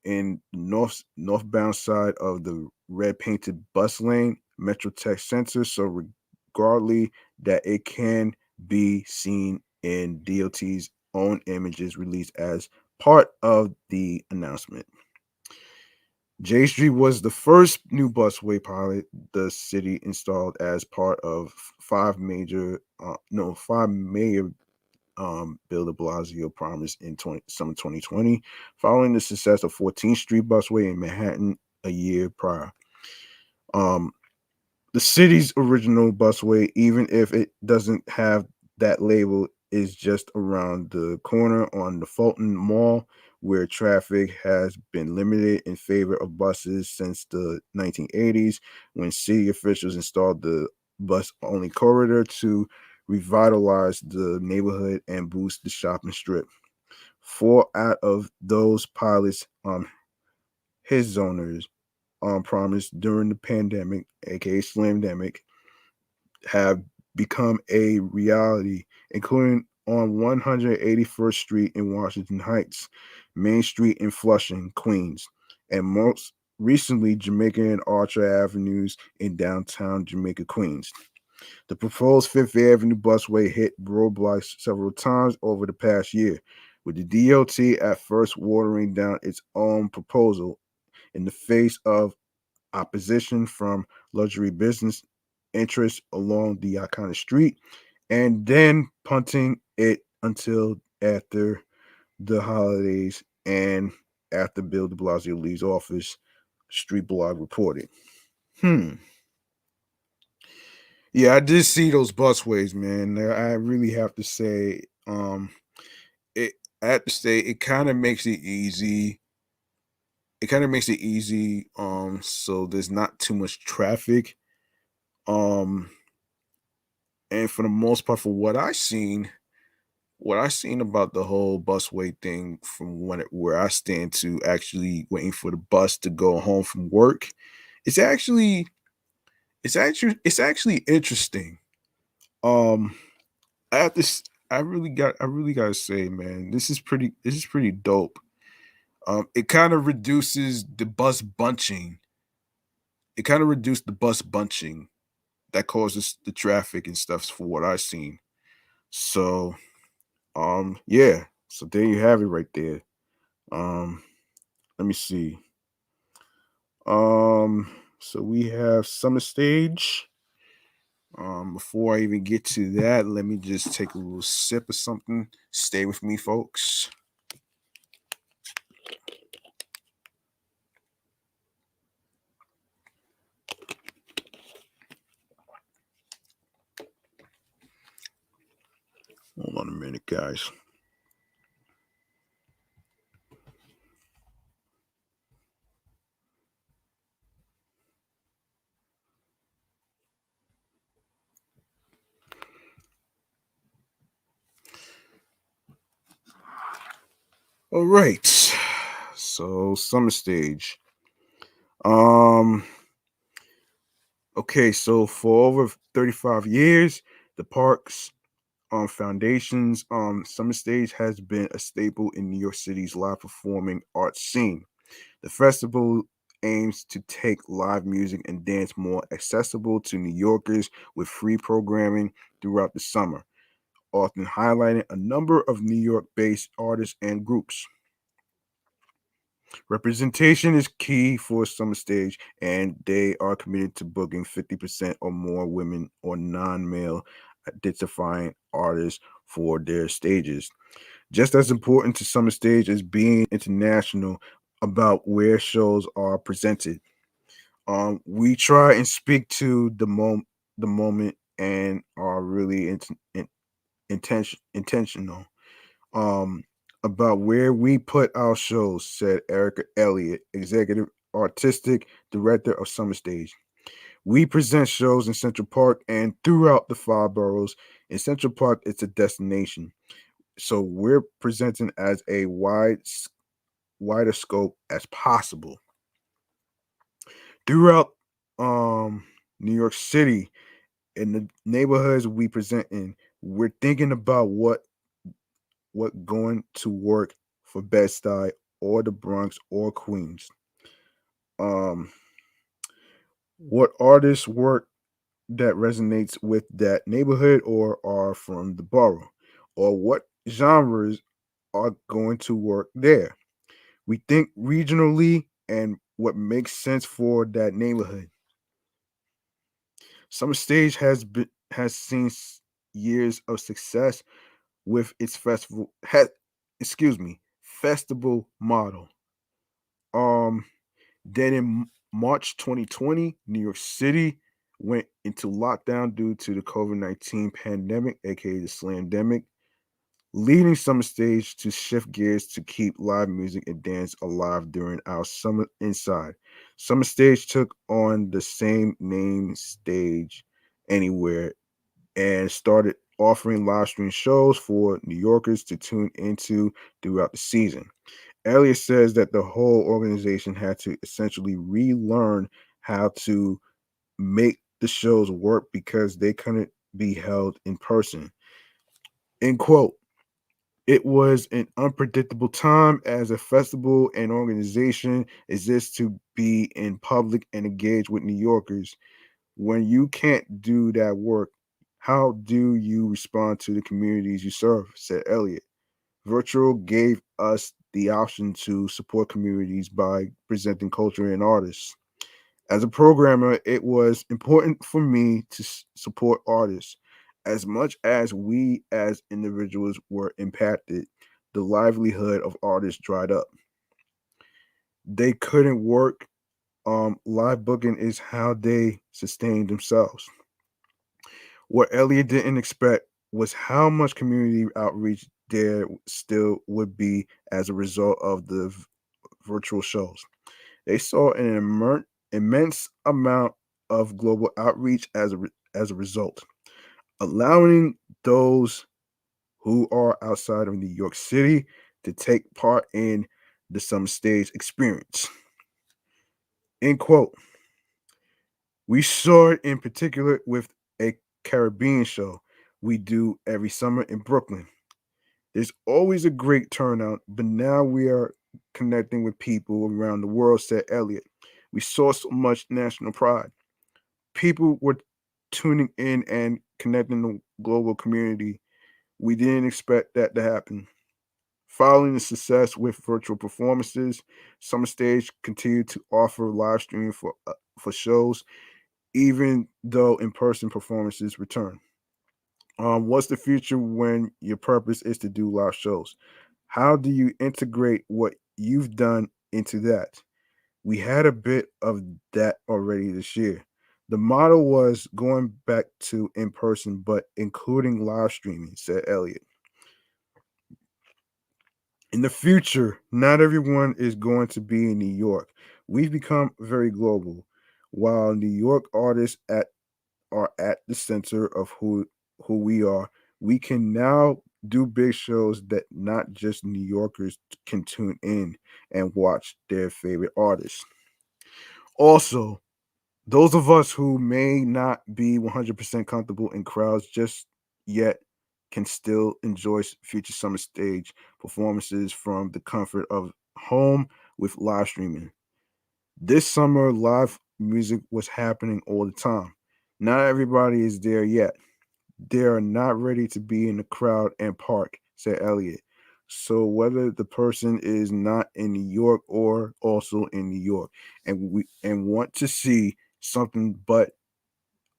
in northbound side of the red painted bus lane, Metro Tech Center. So regardless that it can be seen in DOT's own images released as part of the announcement. J Street was the first new busway pilot the city installed as part of five major Bill de Blasio promised in summer 2020, following the success of 14th Street Busway in Manhattan a year prior. Um, the city's original busway, even if it doesn't have that label, is just around the corner on the Fulton Mall, where traffic has been limited in favor of buses since the 1980s, when city officials installed the bus only corridor to revitalize the neighborhood and boost the shopping strip. 4 out of those pilots, his zoners, promised during the pandemic, aka Slamdemic, have become a reality, including on 181st Street in Washington Heights, Main Street in Flushing, Queens, and most recently Jamaica and Archer Avenues in downtown Jamaica, Queens. The proposed Fifth Avenue busway hit roadblocks several times over the past year, with the DOT at first watering down its own proposal in the face of opposition from luxury business interests along the iconic street, and then punting it until after the holidays and after Bill de Blasio leaves office, Street Blog reported. Yeah, I did see those busways, man. I really have to say, it I have to say it kind of makes it easy. It kind of makes it easy, so there's not too much traffic. Um, and for the most part, for what I seen about the whole busway thing from where I stand to actually waiting for the bus to go home from work, it's actually it's actually interesting. Um I have to. I really gotta say, man, This is pretty dope. It kind of reduces the bus bunching. It kind of reduced the bus bunching that causes the traffic and stuff for what I've seen. So, yeah. So there you have it right there. Um, let me see. So we have Summer Stage. Before I even get to that, let me just take a little sip of something. Stay with me, folks. Hold on a minute, guys. All right. So Summer Stage. Um. Okay. So for over 35 years, the parks foundations Summer Stage has been a staple in New York City's live performing arts scene. The festival aims to take live music and dance more accessible to New Yorkers with free programming throughout the summer, often highlighting a number of New York based artists and groups. Representation is key for Summer Stage, and they are committed to booking 50% or more women or non male identifying artists for their stages. Just as important to Summer Stage is being international about where shows are presented. We try and speak to the moment and are really intentional um, about where we put our shows, said Erica Elliott, executive artistic director of Summer Stage. We present shows in Central Park and throughout the five boroughs. In Central Park, it's a destination. So we're presenting as a wider scope as possible. Throughout New York City, in the neighborhoods we present in, we're thinking about what going to work for Bed-Stuy or the Bronx or Queens. Um, what artists work that resonates with that neighborhood or are from the borough, or what genres are going to work there. We think regionally and what makes sense for that neighborhood. Summer Stage has seen years of success with its festival model. Um, then in March 2020, New York City went into lockdown due to the COVID-19 pandemic, aka the Slamdemic, leading Summer Stage to shift gears to keep live music and dance alive during our summer inside. Summer Stage took on the same name stage anywhere and started offering live stream shows for New Yorkers to tune into throughout the season. Elliot says that the whole organization had to essentially relearn how to make the shows work because they couldn't be held in person. End quote. It was an unpredictable time as a festival and organization exists to be in public and engage with New Yorkers. When you can't do that work, how do you respond to the communities you serve? Said Elliot. Virtual gave us the option to support communities by presenting culture and artists. As a programmer, it was important for me to support artists. As much as we as individuals were impacted, the livelihood of artists dried up. They couldn't work. Live booking is how they sustained themselves. What Elliot didn't expect was how much community outreach there still would be as a result of the virtual shows. They saw an immense amount of global outreach as a result, allowing those who are outside of New York City to take part in the Summer Stage experience. End quote. We saw it in particular with a Caribbean show. we do every summer in Brooklyn. There's always a great turnout, but now we are connecting with people around the world, said Elliott. We saw so much national pride. People were tuning in and connecting the global community. We didn't expect that to happen. Following the success with virtual performances, Summerstage continued to offer live streaming for shows, even though in-person performances return. What's the future when your purpose is to do live shows? How do you integrate what you've done into that? We had a bit of that already this year. The model was going back to in person, but including live streaming, said Elliot. In the future, not everyone is going to be in New York. We've become very global. While New York artists are at the center of who we are, we can now do big shows that not just New Yorkers can tune in and watch their favorite artists. Also, those of us who may not be 100% comfortable in crowds just yet can still enjoy future summer stage performances from the comfort of home with live streaming. This summer, live music was happening all the time. Not everybody is there yet. They are not ready to be in the crowd and park, said Elliot. So whether the person is not in New York or also in New York and want to see something but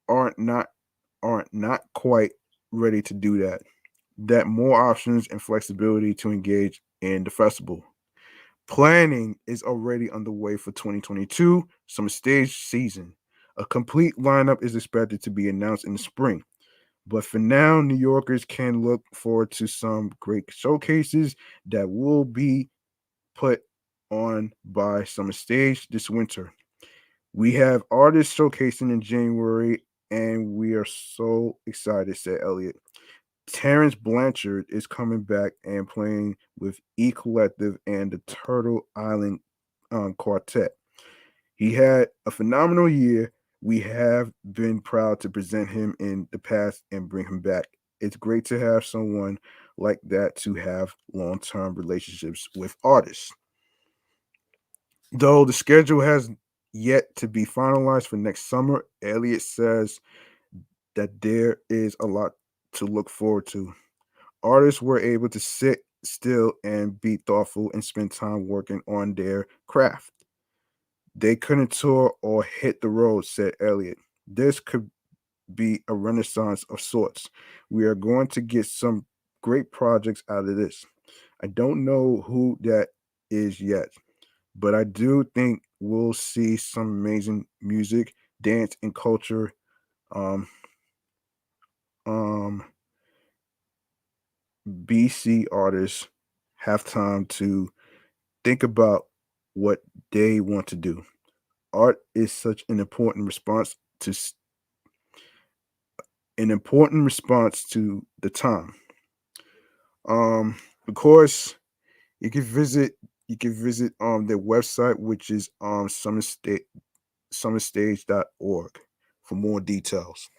aren't not aren't not quite ready to do that. That more options and flexibility to engage in the festival. Planning is already underway for 2022 summer stage season. A complete lineup is expected to be announced in the spring. But for now, New Yorkers can look forward to some great showcases that will be put on by Summer Stage this winter. We have artists showcasing in January, and we are so excited, said Elliot. Terrence Blanchard is coming back and playing with E Collective and the Turtle Island Quartet. He had a phenomenal year. We have been proud to present him in the past and bring him back. It's great to have someone like that to have long term relationships with artists. Though the schedule has yet to be finalized for next summer, Elliot says that there is a lot to look forward to. Artists were able to sit still and be thoughtful and spend time working on their craft. They couldn't tour or hit the road, said Elliot. This could be a renaissance of sorts. We are going to get some great projects out of this. I don't know who that is yet, but I do think we'll see some amazing music, dance, and culture. Um, um, BC artists have time to think about what they want to do. Art is such an important response to the time. Of course, you can visit their website, which is summerstage.org for more details.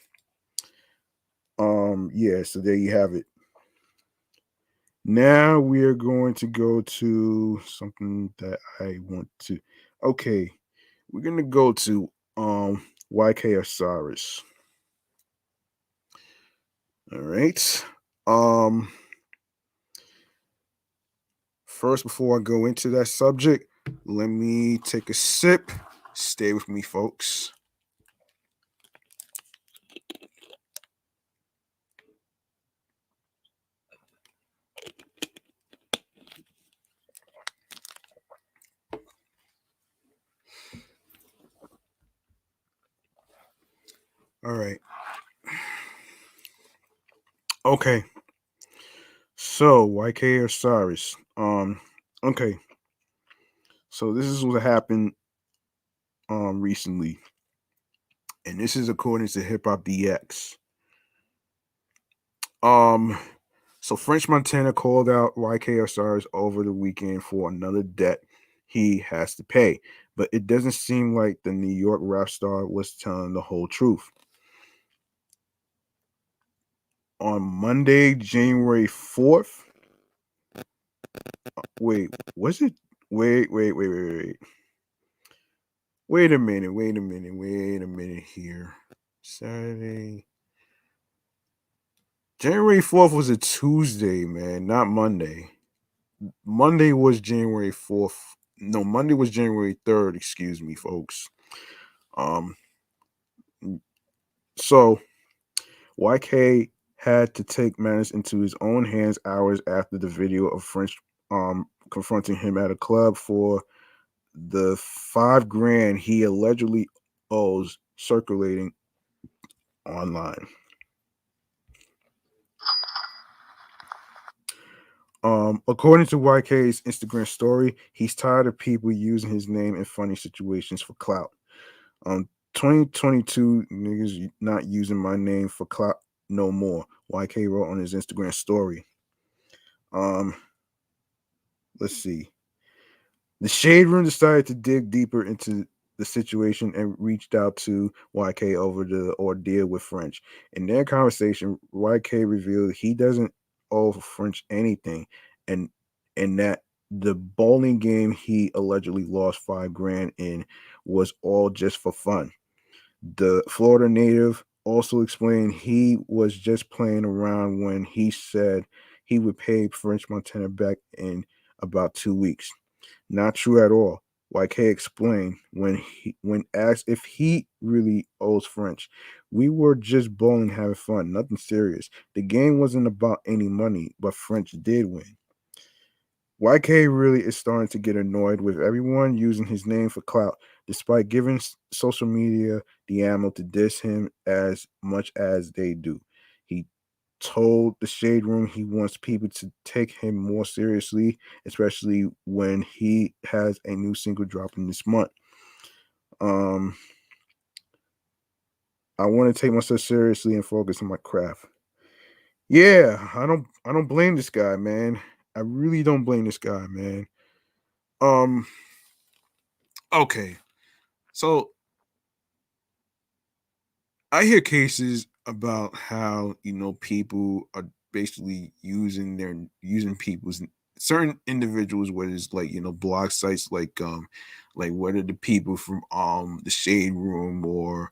Yeah, so there you have it. Now we are going to go to something that I want to. Okay, we're gonna go to YK Osiris. All right. Um, First, before I go into that subject, let me take a sip. Stay with me, folks. All right. Okay. So YK Osiris. Okay. So this is what happened recently. And this is according to Hip Hop DX. Um so French Montana called out YK Osiris over the weekend for another debt he has to pay. But it doesn't seem like the New York rap star was telling the whole truth. on Monday, January 4th. Wait, was it? Wait. Wait a minute here. Saturday. January 4th was a Tuesday, man, not Monday. Monday was January 4th. No, Monday was January 3rd, excuse me, folks. Um so YK had to take matters into his own hands hours after the video of French confronting him at a club for the $5,000 he allegedly owes circulating online. According to YK's Instagram story, he's tired of people using his name in funny situations for clout. 2022 niggas not using my name for clout no more. YK wrote on his Instagram story. Let's see. The Shade Room decided to dig deeper into the situation and reached out to YK over the ordeal with French. In their conversation, YK revealed he doesn't owe French anything, and that the bowling game he allegedly lost $5,000 in was all just for fun. The Florida native also explained he was just playing around when he said he would pay French Montana back in about 2 weeks. Not true at all. YK explained when asked if he really owes French. We were just bowling, having fun, nothing serious. The game wasn't about any money, but French did win. YK really is starting to get annoyed with everyone using his name for clout, despite giving social media the ammo to diss him as much as they do. He told the Shade Room he wants people to take him more seriously, especially when he has a new single dropping this month. I want to take myself seriously and focus on my craft. Yeah, I don't blame this guy, man. I really don't blame this guy, man. Um okay. So I hear cases about how, people are basically using people's certain individuals, whether it's like, blog sites like whether the people from the Shade Room or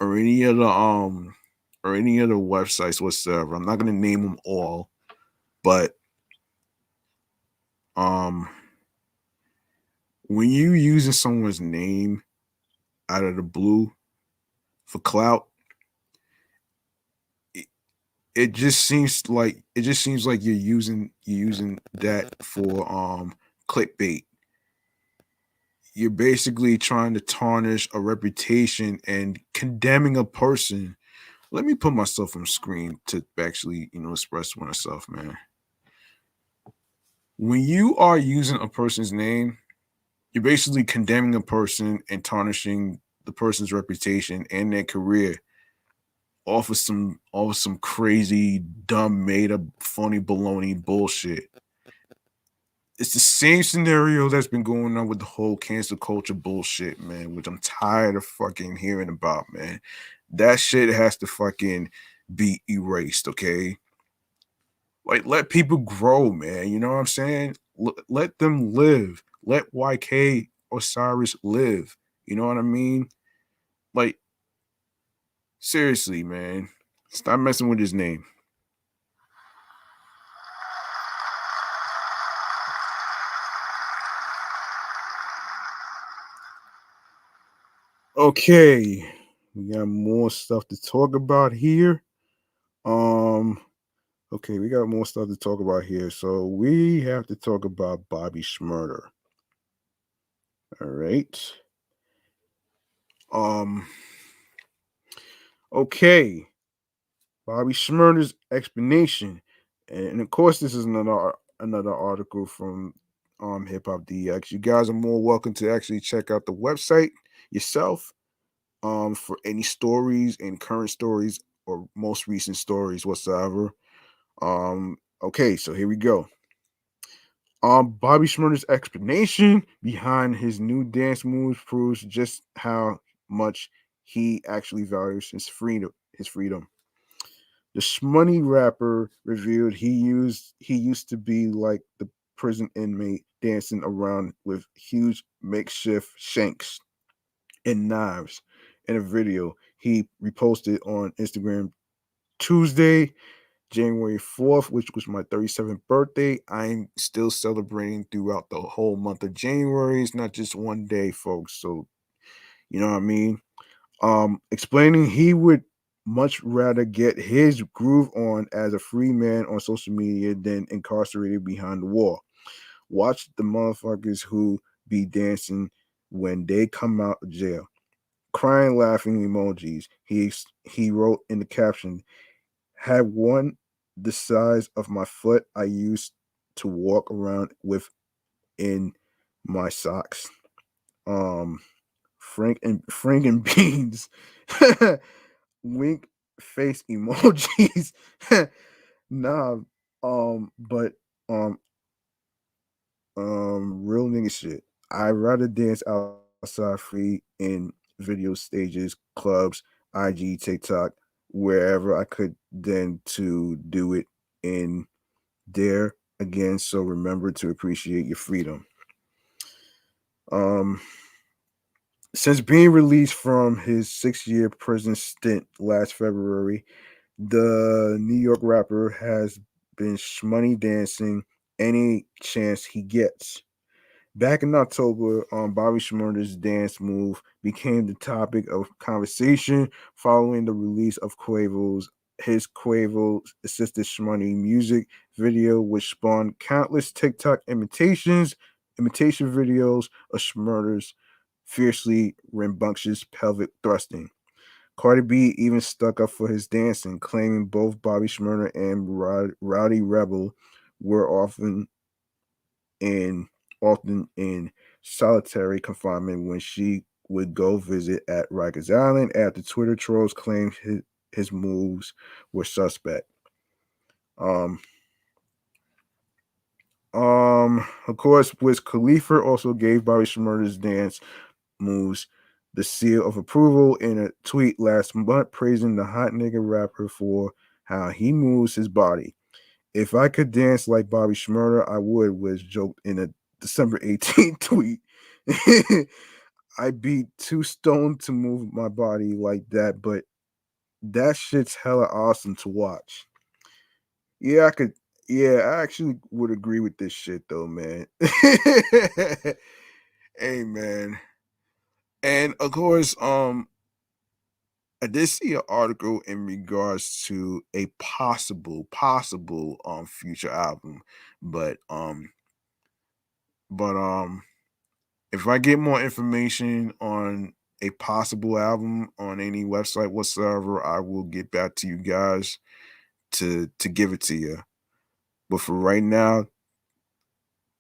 any other websites whatsoever. I'm not gonna name them all, but um when you using someone's name out of the blue for clout, it just seems like you're using that for clickbait. You're basically trying to tarnish a reputation and condemning a person. Let me put myself on screen to actually, express myself, man. When you are using a person's name, you're basically condemning a person and tarnishing the person's reputation and their career off of some crazy, dumb, made up, phony baloney bullshit. It's the same scenario that's been going on with the whole cancel culture bullshit, man, which I'm tired of fucking hearing about, man. That shit has to fucking be erased, okay? Like, let people grow, man. You know what I'm saying? Let them live. Let YK Osiris live. You know what I mean? Like, seriously, man. Stop messing with his name. Okay, we got more stuff to talk about here. Okay, we got more stuff to talk about here. So we have to talk about Bobby Schmurda. All right. Um. Okay, Bobby Schmurda's explanation, and of course, this is another article from Hip Hop DX. You guys are more welcome to actually check out the website yourself. For any stories and current stories or most recent stories whatsoever. Okay, so here we go. Bobby Schmurda's explanation behind his new dance moves proves just how much he actually values his freedom. The Shmoney rapper revealed he used to be like the prison inmate dancing around with huge makeshift shanks and knives in a video he reposted on Instagram Tuesday, January 4th, which was my 37th birthday. I'm still celebrating throughout the whole month of January. It's not just one day, folks. So, you know what I mean? Explaining he would much rather get his groove on as a free man on social media than incarcerated behind the wall. Watch the motherfuckers who be dancing when they come out of jail. Crying, laughing emojis. He wrote in the caption, "Had one the size of my foot I used to walk around with in my socks." Um, Frank and Beans. Wink face emojis. Nah, but um, real nigga shit. I'd rather dance outside free in video stages, clubs, IG, TikTok, wherever I could than to do it in there again. So remember to appreciate your freedom. Um, since being released from his 6 year prison stint last February, the New York rapper has been shmoney dancing any chance he gets. Back in October, Bobby Schmurda's dance move became the topic of conversation following the release of his Quavo assisted shmoney music video, which spawned countless TikTok imitation videos of Schmurda's fiercely rambunctious pelvic thrusting. Cardi B even stuck up for his dancing, claiming both Bobby Schmurda and Rowdy Rebel were in often in solitary confinement when she would go visit at Rikers Island after Twitter trolls claimed his moves were suspect. Um, of course, Wiz Khalifa also gave Bobby Schmurda's dance moves the seal of approval in a tweet last month, praising the hot nigga rapper for how he moves his body. "If I could dance like Bobby Schmurda, I would," was joked in a December 18th tweet. "I'd be too stoned to move my body like that, but that shit's hella awesome to watch." Yeah, I could. Yeah, I actually would agree with this shit though, man. Hey, man. And of course, I did see an article in regards to a possible future album, but but if I get more information on a possible album on any website whatsoever, I will get back to you guys to give it to you. But for right now,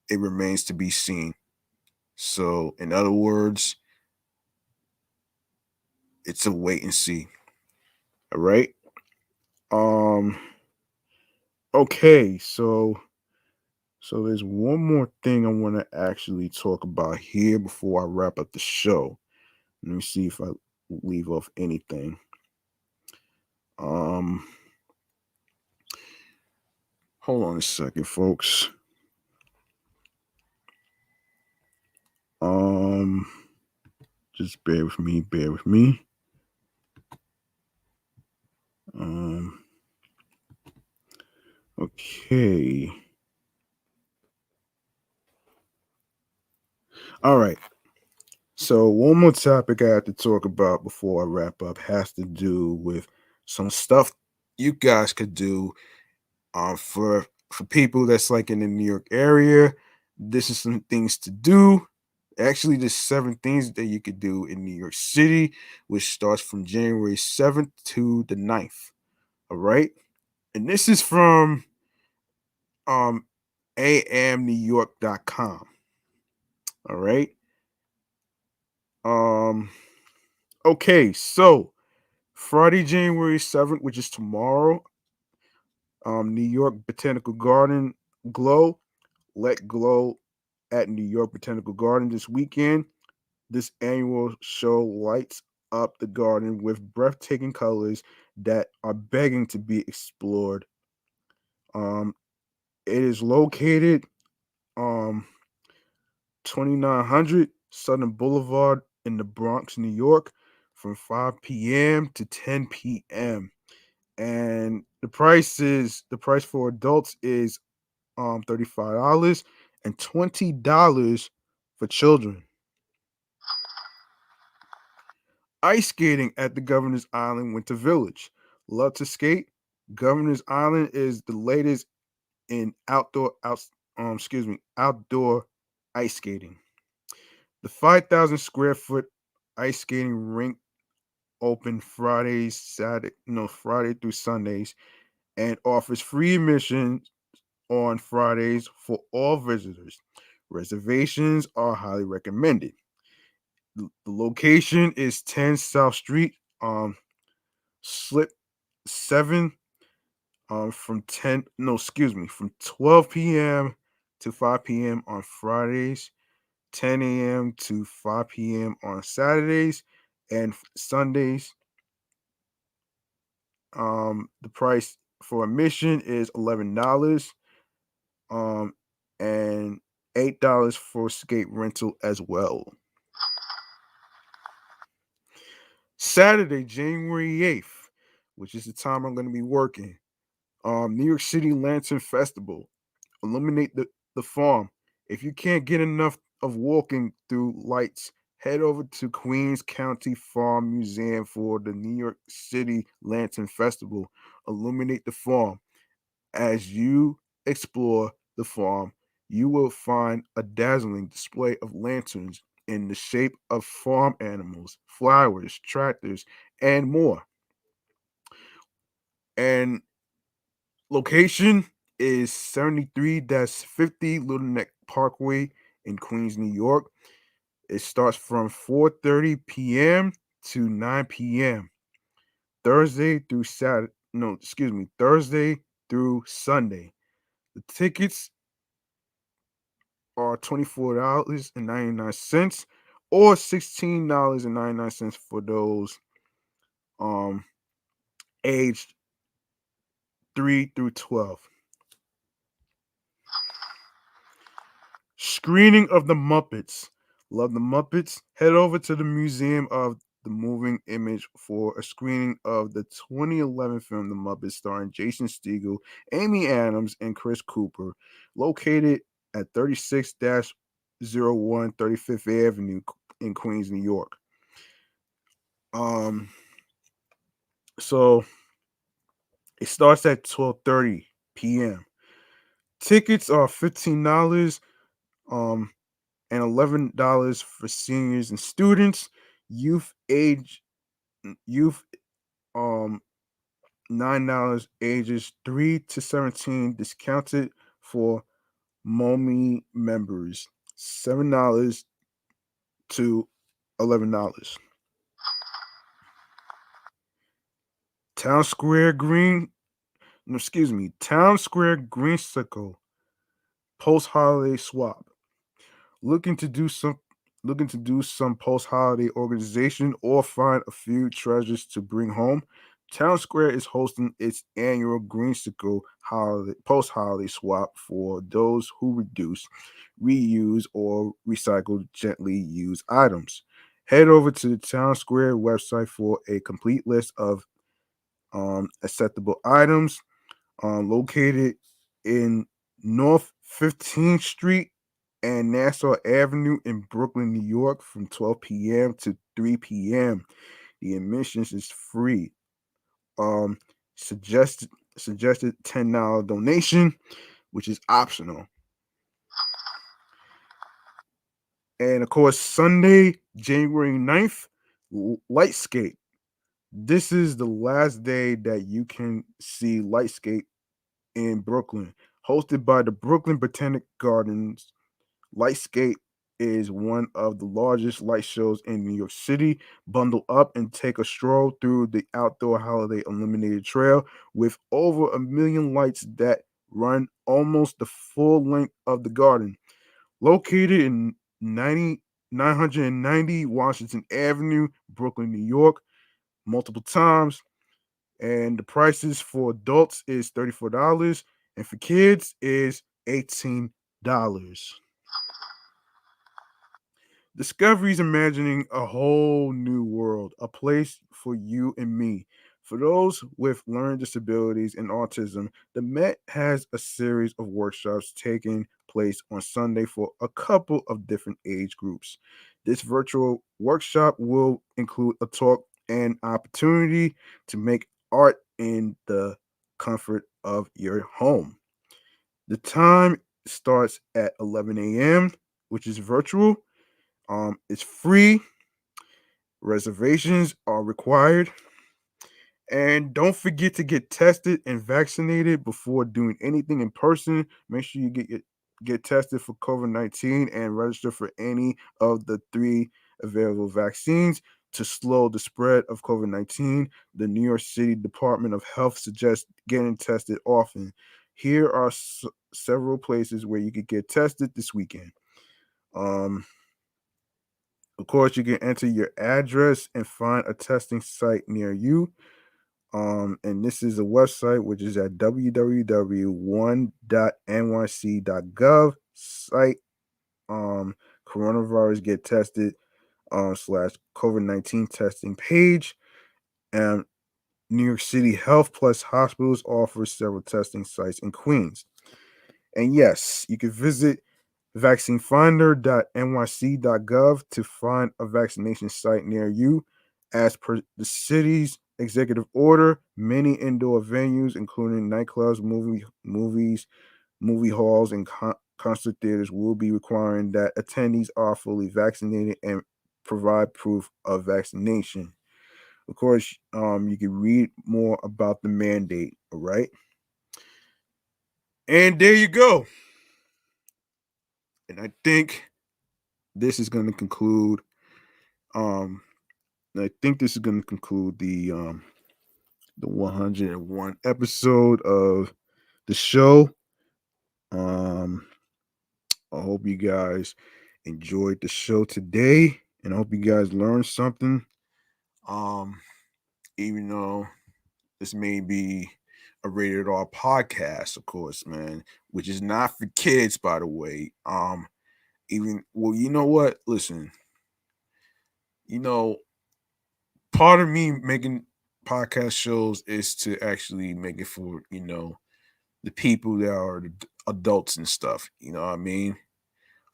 it remains to be seen. So, in other words, it's a wait and see. All right. Um. Okay. So there's one more thing I want to actually talk about here before I wrap up the show. Let me see if I leave off anything. Um, hold on a second, folks. Um, just bear with me. Bear with me. Um, okay. All right. So one more topic I have to talk about before I wrap up has to do with some stuff you guys could do for people that's like in the New York area. This is some things to do. Actually, there's 7 things that you could do in New York City, which starts from January 7th to the 9th. All right. And this is from um amnewyork.com. All right. Um okay, so Friday, January 7th, which is tomorrow, New York Botanical Garden Glow, Let Glow at New York Botanical Garden this weekend. This annual show lights up the garden with breathtaking colors that are begging to be explored. Um, it is located um 2900 Southern Boulevard in the Bronx, New York, from 5 p.m. to 10 p.m. And the price for adults is $35 and $20 for children. Ice skating at the Governor's Island Winter Village. Love to skate? Governor's Island is the latest in outdoor ice skating. The 5,000 square foot ice skating rink open Friday through Sundays, and offers free admission on Fridays for all visitors. Reservations are highly recommended. The location is 10 South Street, slip 7, from 12 p.m. to 5 p.m. on Fridays, 10 a.m. to 5 p.m. on Saturdays and Sundays. The price for admission is $11, um, and $8 for skate rental as well. Saturday, January 8th, which is the time I'm going to be working. New York City Lantern Festival. Illuminate the farm. If you can't get enough of walking through lights, head over to Queens County Farm Museum for the New York City Lantern Festival. Illuminate the farm. As you explore the farm, you will find a dazzling display of lanterns in the shape of farm animals, flowers, tractors, and more. And location is 73-50 Little Neck Parkway in Queens, New York. It starts from 4:30 p.m. to 9 p.m. Thursday through Saturday. No, excuse me, Thursday through Sunday. The tickets are $24.99 or $16.99 for those um aged 3 through 12. Screening of the Muppets. Love the Muppets? Head over to the Museum of the Moving Image for a screening of the 2011 film The Muppets, starring Jason Segel, Amy Adams, and Chris Cooper, located at 36-01 35th Avenue in Queens, New York. Um, so it starts at 12:30 p.m. Tickets are $15, um, and $11 for seniors and students. Youth age youth um $9, ages 3 to 17 discounted for MOMI members. $7 to $11. Town Square Green, no, excuse me, Town Square Greensicle post holiday swap. Looking to do some post holiday organization or find a few treasures to bring home? Town Square is hosting its annual Greensicle holiday post holiday swap for those who reduce, reuse, or recycle gently used items. Head over to the Town Square website for a complete list of acceptable items, located in North 15th Street and Nassau Avenue in Brooklyn, New York, from 12 p.m. to 3 p.m. The admissions is free. Um, suggested $10 donation, which is optional. And of course, Sunday, January 9th, Light Skate. This is the last day that you can see Light Skate in Brooklyn, hosted by the Brooklyn Botanic Gardens. Lightscape is one of the largest light shows in New York City. Bundle up and take a stroll through the outdoor holiday illuminated trail with over a million lights that run almost the full length of the garden. Located in 990 Washington Avenue, Brooklyn, New York, multiple times. And the prices for adults is $34, and for kids is $18. Discovery's imagining a whole new world, a place for you and me. For those with learning disabilities and autism, the Met has a series of workshops taking place on Sunday for a couple of different age groups. This virtual workshop will include a talk and opportunity to make art in the comfort of your home. The time starts at 11 a.m., which is virtual. It's free. Reservations are required. And don't forget to get tested and vaccinated before doing anything in person. Make sure you get tested for COVID-19 and register for any of the three available vaccines to slow the spread of COVID-19. The New York City Department of Health suggests getting tested often. Here are several places where you could get tested this weekend. Um, Of course, you can enter your address and find a testing site near you. And this is a website which is at www.one.nyc.gov site. Coronavirus get tested slash COVID-19 testing page. And New York City Health Plus Hospitals offers several testing sites in Queens. And yes, you can visit vaccinefinder.nyc.gov to find a vaccination site near you. As per the city's executive order, many indoor venues, including nightclubs, movies, movie halls, and concert theaters, will be requiring that attendees are fully vaccinated and provide proof of vaccination. Of course, you can read more about the mandate. All right, and there you go. And I think this is going to conclude. Um, I think this is going to conclude the 101 episode of the show. Um, I hope you guys enjoyed the show today, and I hope you guys learned something. Um, Even though this may be a rated R podcast, of course, man, which is not for kids, by the way. Even well, you know what? Listen, you know, part of me making podcast shows is to actually make it for the people that are the adults and stuff. You know what I mean?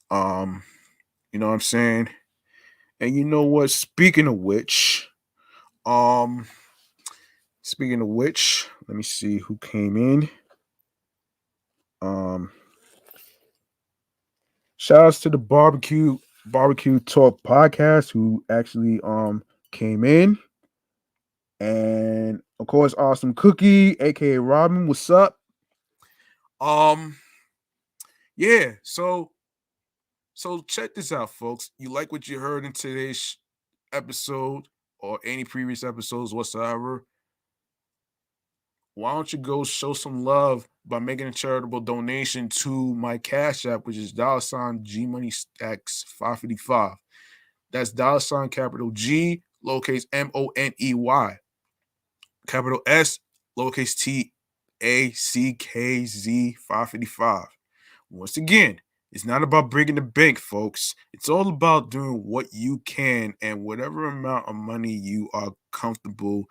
Um, you know what I'm saying? And you know what? Um, speaking of which, let me see who came in. Um, Shout outs to the barbecue talk podcast who actually came in. And of course, Awesome Cookie, aka Robin, what's up? Um, yeah, so check this out, folks. You like what you heard in today's episode or any previous episodes whatsoever? Why don't you go show some love by making a charitable donation to my Cash App, which is $G Money Stacks 555. That's capital G, lowercase MONEY, capital S, lowercase TACKZ 555. Once again, it's not about breaking the bank, folks. It's all about doing what you can, and whatever amount of money you are comfortable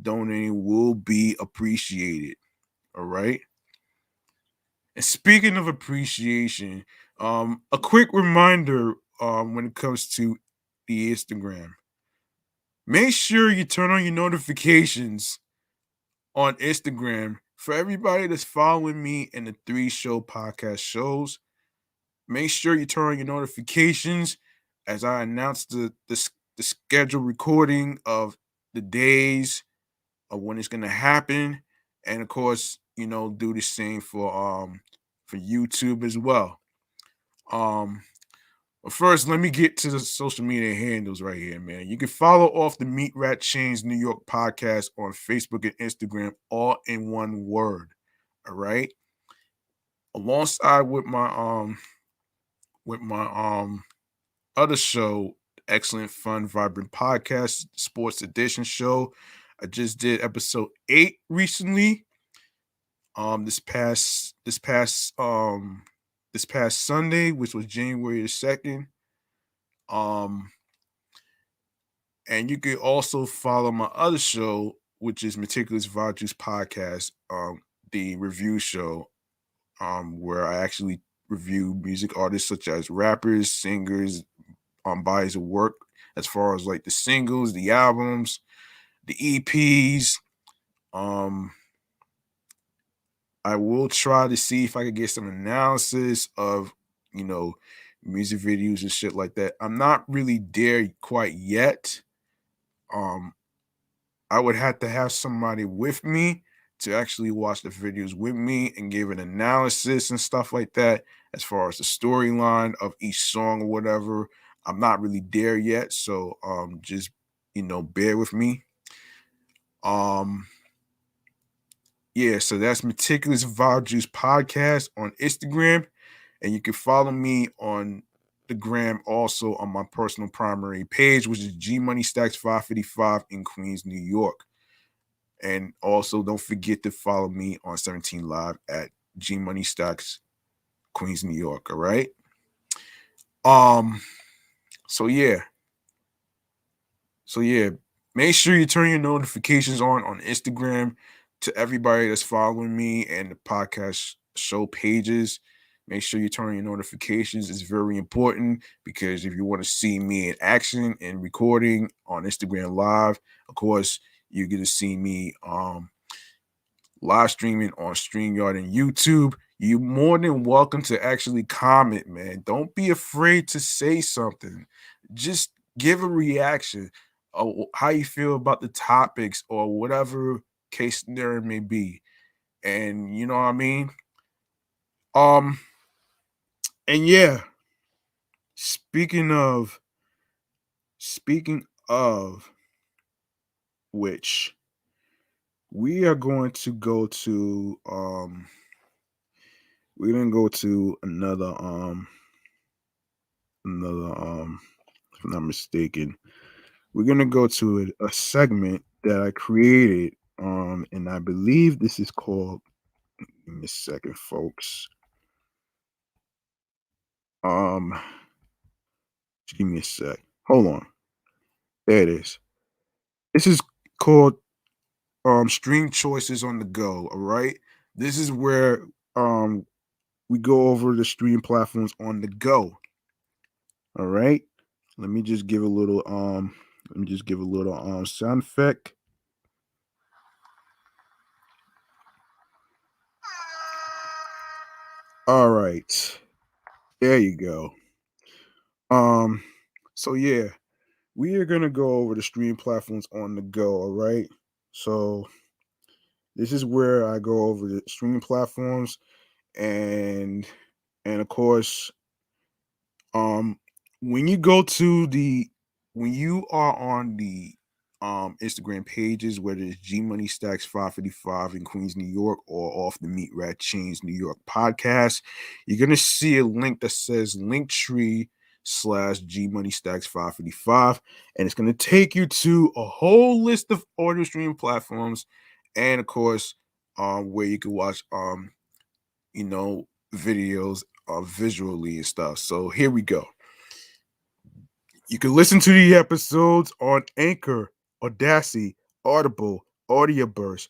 donating will be appreciated. All right. And speaking of appreciation, a quick reminder when it comes to the Instagram. Make sure you turn on your notifications on Instagram for everybody that's following me in the three show podcast shows. Make sure you turn on your notifications as I announce the scheduled recording of the days of when it's gonna happen, and of course, do the same for YouTube as well. But first, let me get to the social media handles right here, man. You can follow off the Meat Rat Chainz New York podcast on Facebook and Instagram, all in one word. All right. Alongside with my other show, excellent, fun, vibrant podcast, sports edition show. I just did episode 8 recently. This past Sunday, which was January the 2nd. Um, and you could also follow my other show, which is Meticulous Values Podcast, the review show, where I actually review music artists such as rappers, singers, bodies of work, as far as like the singles, the albums, the EPs. Um, I will try to see if I could get some analysis of, you know, music videos and shit like that. I'm not really there quite yet. Um, I would have to have somebody with me to actually watch the videos with me and give an analysis and stuff like that, as far as the storyline of each song or whatever. I'm not really there yet, so just bear with me. Um yeah, so that's Meticulous Vibe Juice Podcast on Instagram, and you can follow me on the gram also on my personal primary page, which is G Money Stacks 555 in Queens, New York. And also don't forget to follow me on 17 Live at G Money Stacks, Queens, New York. All right. Um, so yeah. So yeah, make sure you turn your notifications on Instagram to everybody that's following me and the podcast show pages. Make sure you turn your notifications. It's very important because if you want to see me in action and recording on Instagram Live, of course, you're gonna see me live streaming on StreamYard and YouTube. You're more than welcome to actually comment, man. Don't be afraid to say something. Just give a reaction of how you feel about the topics or whatever case there may be. And you know what I mean? Um, and yeah, speaking of speaking of which, we are going to go to we're gonna go to another if I'm not mistaken. We're gonna go to a segment that I created, and I believe this is called. Give me a second, folks. Um, just give me a sec. Hold on. There it is. This is called Stream Choices on the Go. All right. This is where we go over the stream platforms on the go. All right. Let me just give a little sound effect. All right. There you go. Um, so yeah, we are gonna go over the stream platforms on the go. All right. So this is where I go over the streaming platforms and of course, um, when you go to the when you are on the Instagram pages, whether it's G Money Stacks 555 in Queens, New York, or off the Meat Rat Chainz New York podcast, you're gonna see a link that says Linktree/G Money Stacks 555, and it's gonna take you to a whole list of audio streaming platforms, and of course, where you can watch you know, videos visually and stuff. So here we go. You can listen to the episodes on Anchor, Audacity, Audible, Audioburst,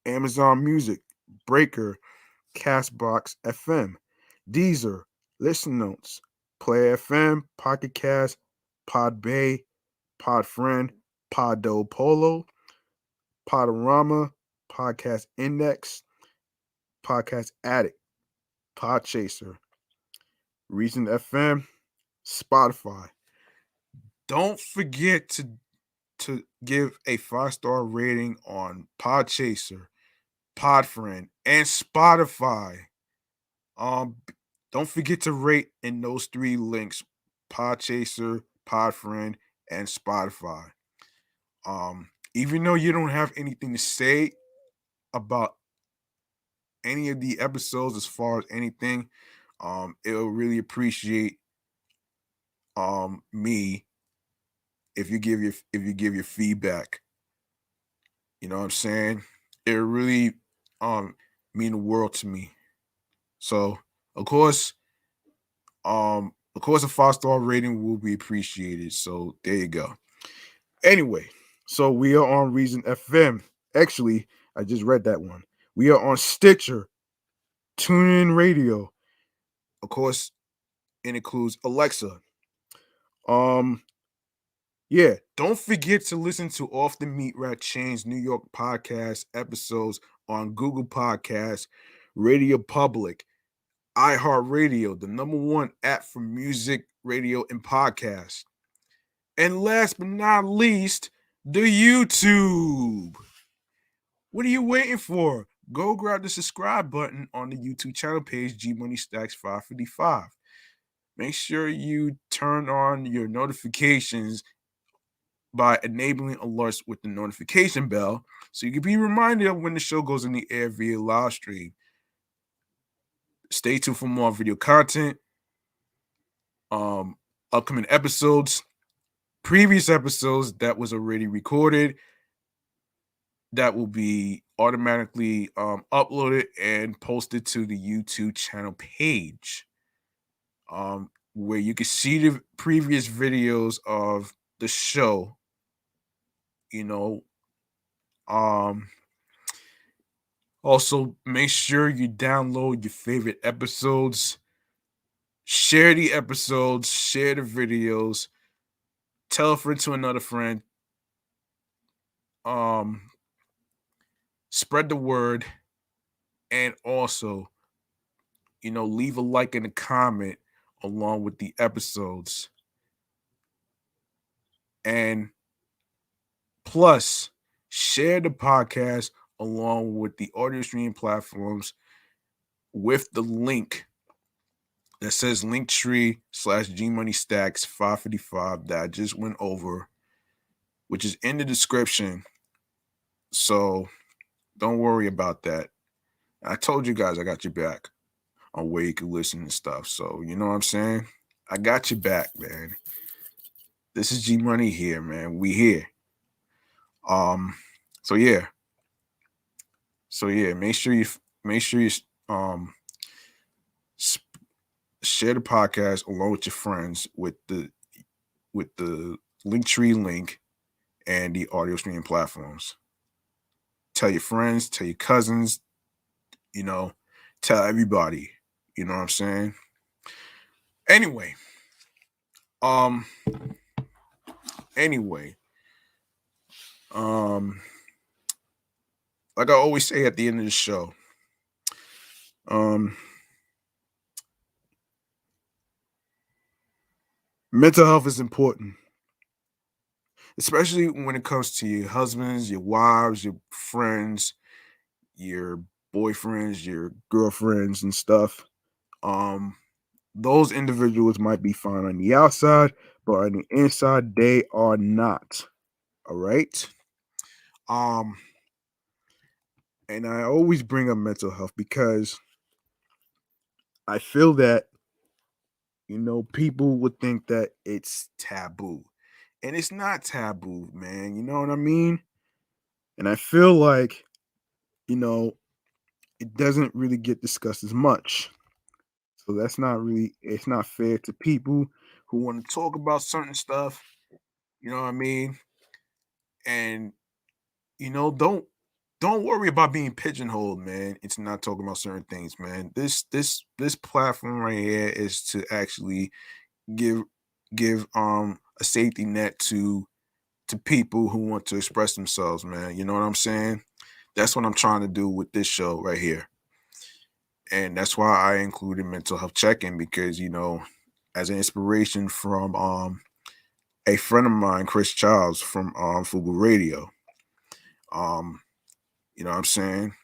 Amazon Music, Breaker, Castbox FM, Deezer, Listen Notes, Play FM, Pocket Cast, Podbay, Podfriend, Podo Polo, Podorama, Podcast Index, Podcast Addict, Podchaser, Reason FM, Spotify. Don't forget to give a 5-star rating on Podchaser, Podfriend, and Spotify. Um, don't forget to rate in those 3 links: Podchaser, Podfriend, and Spotify. Even though you don't have anything to say about any of the episodes as far as anything, it'll really appreciate me if you give your feedback. You know what I'm saying? It really mean the world to me. So of course a 5-star rating will be appreciated. So there you go. Anyway, so we are on Reason FM. Actually, I just read that one. We are on Stitcher, TuneIn Radio. Of course, it includes Alexa. Um, yeah, don't forget to listen to Off the Meat Rat Chainz New York podcast episodes on Google Podcasts, Radio Public, iHeartRadio, the #1 app for music, radio, and podcasts. And last but not least, the YouTube. What are you waiting for? Go grab the subscribe button on the YouTube channel page, G Money Stacks 555. Make sure you turn on your notifications by enabling alerts with the notification bell so you can be reminded of when the show goes in the air via live stream. Stay tuned for more video content, upcoming episodes, previous episodes that was already recorded that will be automatically uploaded and posted to the YouTube channel page, where you can see the previous videos of the show. You know, also make sure you download your favorite episodes, share the episodes, share the videos, tell a friend to another friend, spread the word, and also, leave a like and a comment along with the episodes. And plus, share the podcast along with the audio streaming platforms with the link that says Linktree/GMoneyStacks555 that I just went over, which is in the description. So don't worry about that. I told you guys I got your back on where you can listen and stuff. So you know what I'm saying? I got your back, man. This is G Money here, man. We here. So yeah. Make sure you share the podcast along with your friends with the Linktree link and the audio streaming platforms. Tell your friends, tell your cousins, tell everybody. You know what I'm saying? Anyway, like I always say at the end of the show, mental health is important, especially when it comes to your husbands, your wives, your friends, your boyfriends, your girlfriends, and stuff. Those individuals might be fine on the outside, but on the inside, they are not. All right. And I always bring up mental health because I feel that people would think that it's taboo, and it's not taboo, man. You know what I mean? And I feel like it doesn't really get discussed as much. So it's not fair to people who want to talk about certain stuff. You know what I mean? And don't worry about being pigeonholed, man. It's not talking about certain things, man. This platform right here is to actually give a safety net to people who want to express themselves, man. You know what I'm saying? That's what I'm trying to do with this show right here. And that's why I included mental health check-in because, as an inspiration from a friend of mine, Chris Childs from Fugu Radio. You know what I'm saying?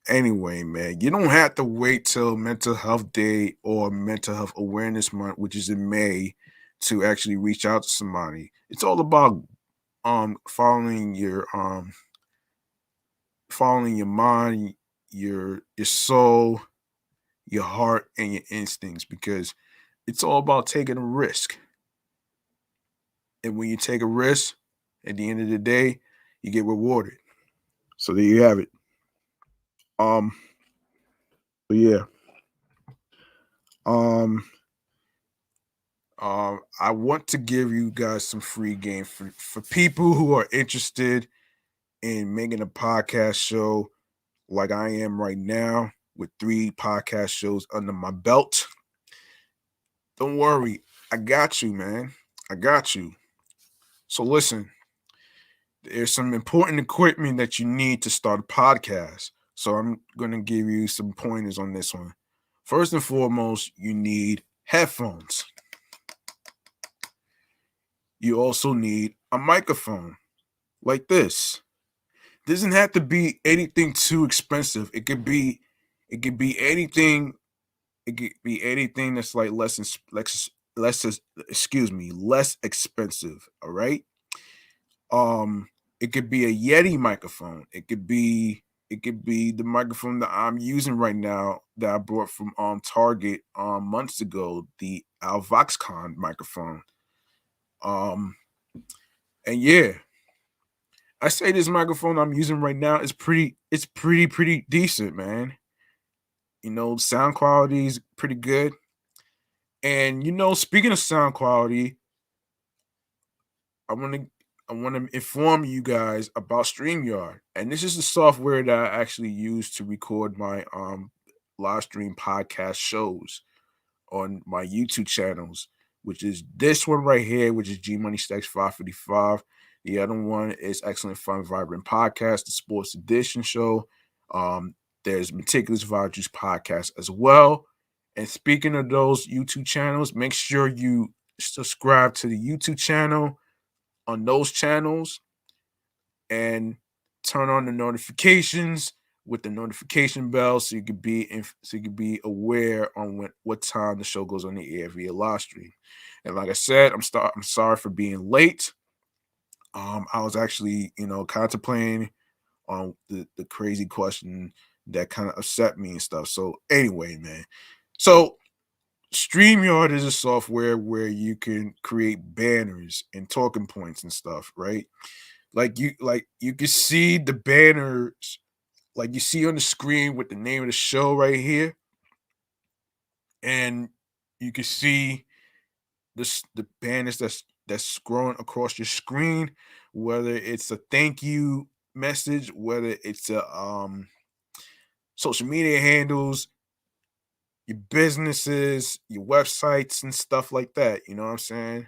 Anyway, man, you don't have to wait till Mental Health Day or Mental Health Awareness Month, which is in May, to actually reach out to somebody. It's all about following your mind, your soul, your heart, and your instincts, because It's all about taking a risk. And when you take a risk, at the end of the day, you get rewarded. So there you have it. Um, but yeah. Um, I want to give you guys some free game for people who are interested in making a podcast show like I am right now with 3 podcast shows under my belt. Don't worry, I got you, man. I got you. So listen, there's some important equipment that you need to start a podcast. So I'm going to give you some pointers on this one. First and foremost, you need headphones. You also need a microphone like this. Doesn't have to be anything too expensive. It could be anything. It could be anything that's like less expensive. All right. Um, it could be a Yeti microphone. It could be the microphone that I'm using right now that I bought from Target months ago, the Alvoxcon microphone. Um, and yeah, I say this microphone I'm using right now is pretty decent, man. Sound quality is pretty good. And speaking of sound quality, I want to I want to inform you guys about StreamYard. And this is the software that I actually use to record my live stream podcast shows on my YouTube channels, which is this one right here, which is G Money Stacks 555. The other one is Excellent Fun Vibrant Podcast, the Sports Edition show. There's Meticulous Values Podcast as well. And speaking of those YouTube channels, make sure you subscribe to the YouTube channel on those channels and turn on the notifications with the notification bell so you could be aware on what time the show goes on the air via live stream. And like I said, I'm sorry for being late. I was actually contemplating on the crazy question that kind of upset me and stuff. So anyway, man. So StreamYard is a software where you can create banners and talking points and stuff, right? Like you can see the banners like you see on the screen with the name of the show right here, and you can see the banners that's scrolling across your screen, whether it's a thank you message, whether it's a social media handles, your businesses, your websites, and stuff like that. You know what I'm saying?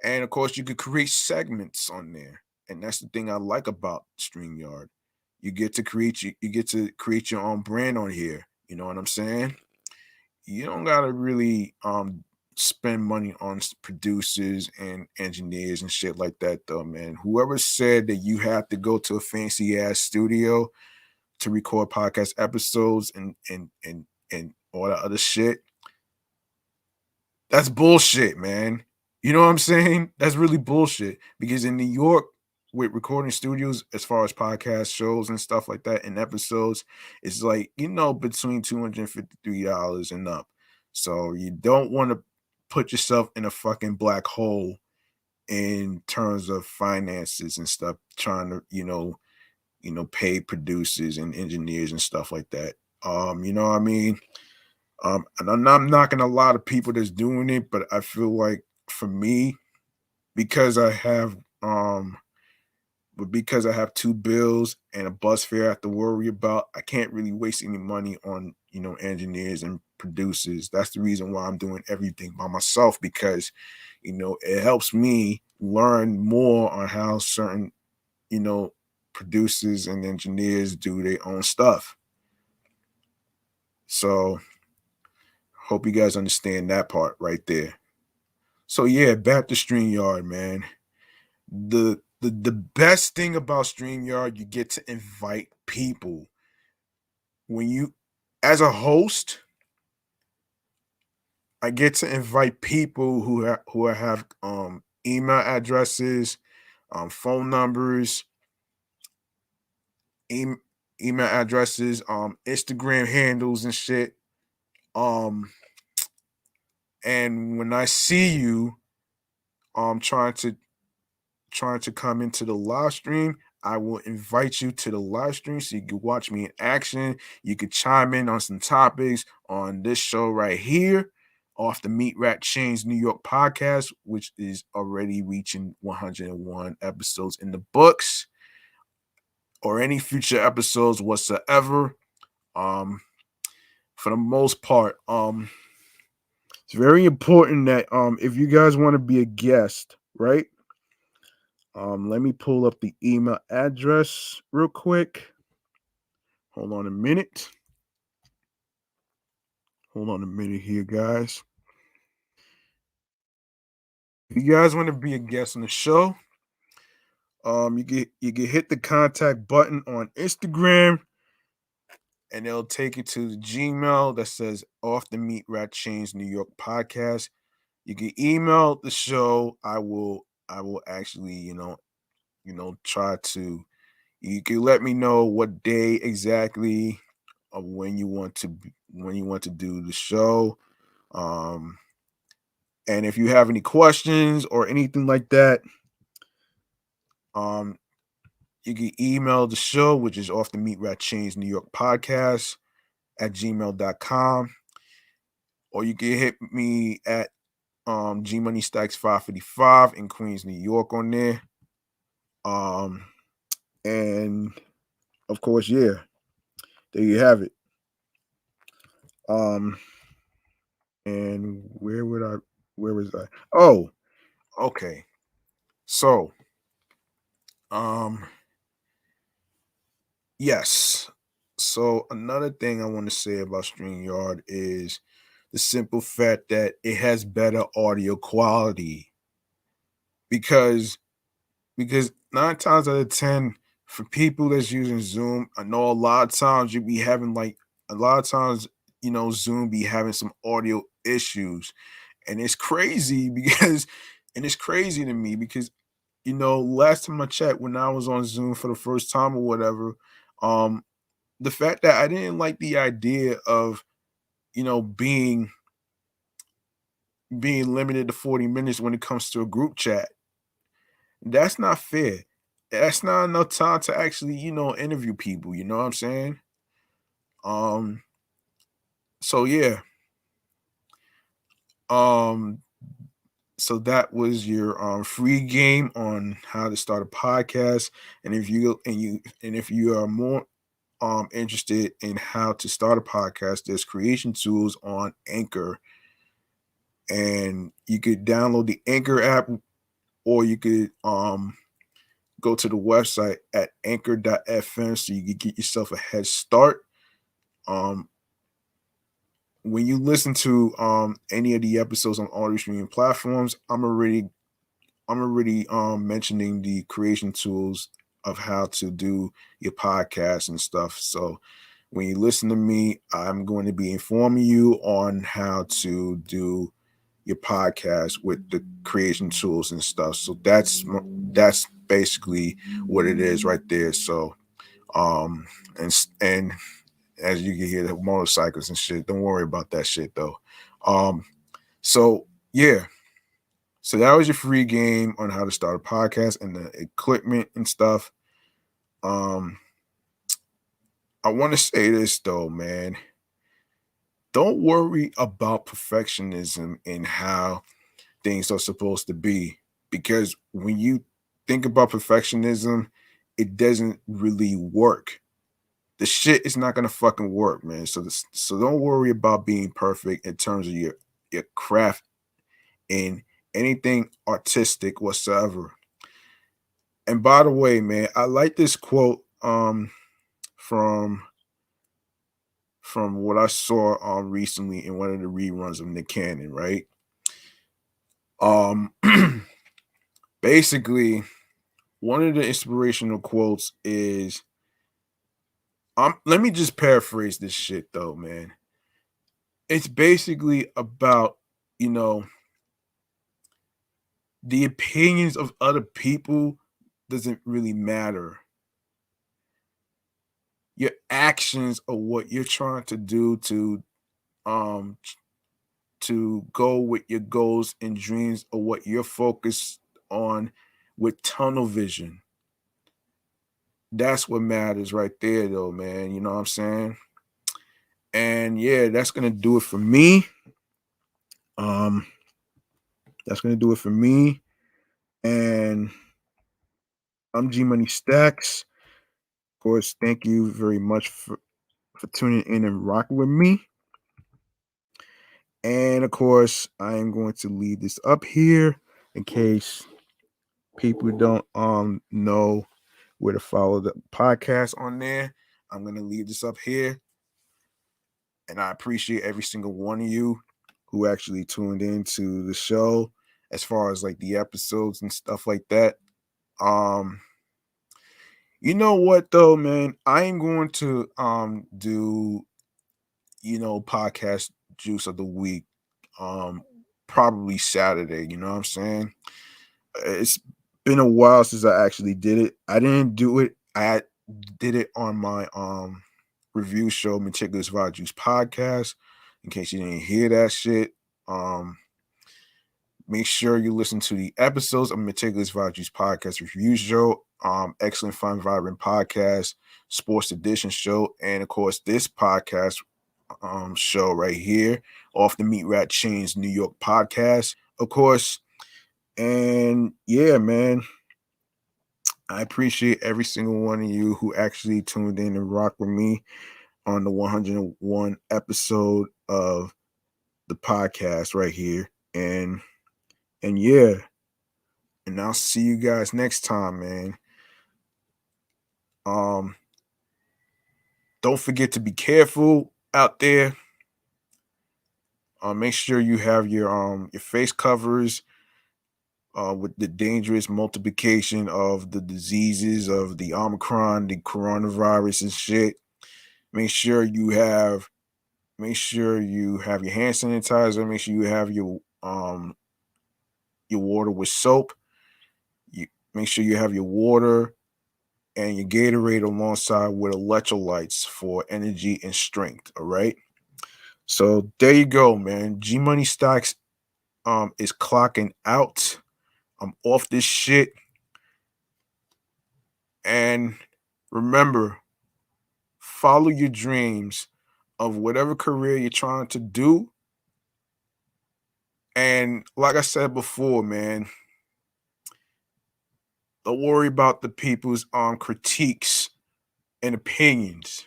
And of course, you could create segments on there, and that's the thing I like about StreamYard. You get to create your own brand on here. You know what I'm saying? You don't gotta really spend money on producers and engineers and shit like that, though, man. Whoever said that you have to go to a fancy ass studio to record podcast episodes and all that other shit, that's bullshit, man. You know what I'm saying? That's really bullshit. Because in New York, with recording studios, as far as podcast shows and stuff like that, and episodes, it's like, between $253 and up. So you don't want to put yourself in a fucking black hole in terms of finances and stuff, trying to, pay producers and engineers and stuff like that. You know what I mean? And I'm not knocking a lot of people that's doing it, but I feel like for me, because I have because I have 2 bills and a bus fare I have to worry about, I can't really waste any money on engineers and producers. That's the reason why I'm doing everything by myself, because it helps me learn more on how certain you know producers and engineers do their own stuff. So hope you guys understand that part right there. So yeah, back to StreamYard, man. The best thing about StreamYard, you get to invite people. When you, as a host, I get to invite people who have email addresses, phone numbers, em- email addresses, Instagram handles and shit. Um, And when I see you trying to come into the live stream, I will invite you to the live stream so you can watch me in action. You could chime in on some topics on this show right here, off the Meat Rat Chainz New York podcast, which is already reaching 101 episodes in the books, or any future episodes whatsoever. Um, for the most part, it's very important that if you guys want to be a guest, right? Let me pull up the email address real quick. Hold on a minute. Hold on a minute here, guys. If you guys want to be a guest on the show, you can hit the contact button on Instagram, and it'll take you to the Gmail that says "Off the Meat Rat Chainz New York Podcast." You can email the show. I will actually, try to. You can let me know what day exactly of when you want to do the show. Um, and if you have any questions or anything like that, um, you can email the show, which is off the Meat Rat Chainz New York Podcast at gmail.com. Or you can hit me at G Money Stacks 555 in Queens, New York on there. And of course, yeah, there you have it. And where was I? Oh, okay. So, um, yes. So another thing I want to say about StreamYard is the simple fact that it has better audio quality, because nine times out of ten, for people that's using Zoom, I know a lot of times you be having like a lot of times, Zoom be having some audio issues. And it's crazy because and it's crazy to me because last time I checked, when I was on Zoom for the first time or whatever, um, the fact that I didn't like the idea of, being limited to 40 minutes when it comes to a group chat. That's not fair. That's not enough time to actually, interview people, you know what I'm saying? Um, so yeah. Um, so that was your free game on how to start a podcast. And if you are more interested in how to start a podcast, there's creation tools on Anchor, and you could download the Anchor app, or you could go to the website at anchor.fm so you can get yourself a head start. Um, when you listen to any of the episodes on audio streaming platforms, I'm already mentioning the creation tools of how to do your podcast and stuff. So when you listen to me, I'm going to be informing you on how to do your podcast with the creation tools and stuff. So that's basically what it is right there. So um and as you can hear, the motorcycles and shit, don't worry about that shit though. Um so yeah, so that was your free game on how to start a podcast and the equipment and stuff. Um, I want to say this though, man. Don't worry about perfectionism and how things are supposed to be, because when you think about perfectionism, it doesn't really work. The shit is not gonna fucking work, man. So don't worry about being perfect in terms of your craft and anything artistic whatsoever. And by the way, man, I like this quote from what I saw recently in one of the reruns of Nick Cannon, right? Um Basically, one of the inspirational quotes is let me just paraphrase this shit though, man. It's basically about, you know, the opinions of other people doesn't really matter. Your actions are what you're trying to do um to go with your goals and dreams or what you're focused on with tunnel vision. That's what matters right there, though, man. You know what I'm saying? And yeah, that's gonna do it for me. Um, that's gonna do it for me. And I'm G Money Stacks. Of course, thank you very much for tuning in and rocking with me. And of course, I am going to leave this up here in case people don't know where to follow the podcast on there. I'm gonna leave this up here. And I appreciate every single one of you who actually tuned into the show as far as like the episodes and stuff like that. You know what though, man? I am going to do podcast juice of the week probably Saturday, you know what I'm saying? It's been a while since I actually did it. I didn't do it. Did it on my review show, Meticulous Vibe Juice podcast. In case you didn't hear that shit, make sure you listen to the episodes of Meticulous Vibe Juice podcast review show, Excellent Fun Vibrant podcast, Sports Edition show, and of course this podcast show right here, Off the Meat Rat Chainz New York podcast, of course. And yeah, man, I appreciate every single one of you who actually tuned in and rocked with me on the 101 episode of the podcast right here. And yeah, and I'll see you guys next time, man. Don't forget to be careful out there. Make sure you have your face covers with the dangerous multiplication of the diseases of the Omicron, the coronavirus and shit. Make sure you have your hand sanitizer. Make sure you have your water with soap. You make sure you have your water and your Gatorade alongside with electrolytes for energy and strength. All right. So there you go, man. G Money Stocks is clocking out. I'm off this shit. And remember, follow your dreams of whatever career you're trying to do. And like I said before, man, don't worry about the people's critiques and opinions.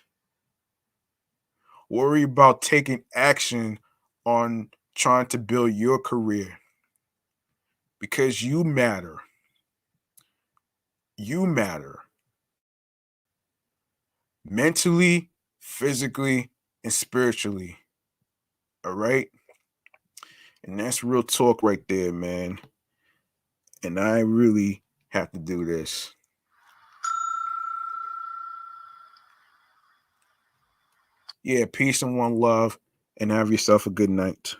Worry about taking action on trying to build your career because you matter. You matter mentally, physically, and spiritually. All right. And that's real talk right there, man. And I really have to do this. Yeah, peace and one love, and have yourself a good night.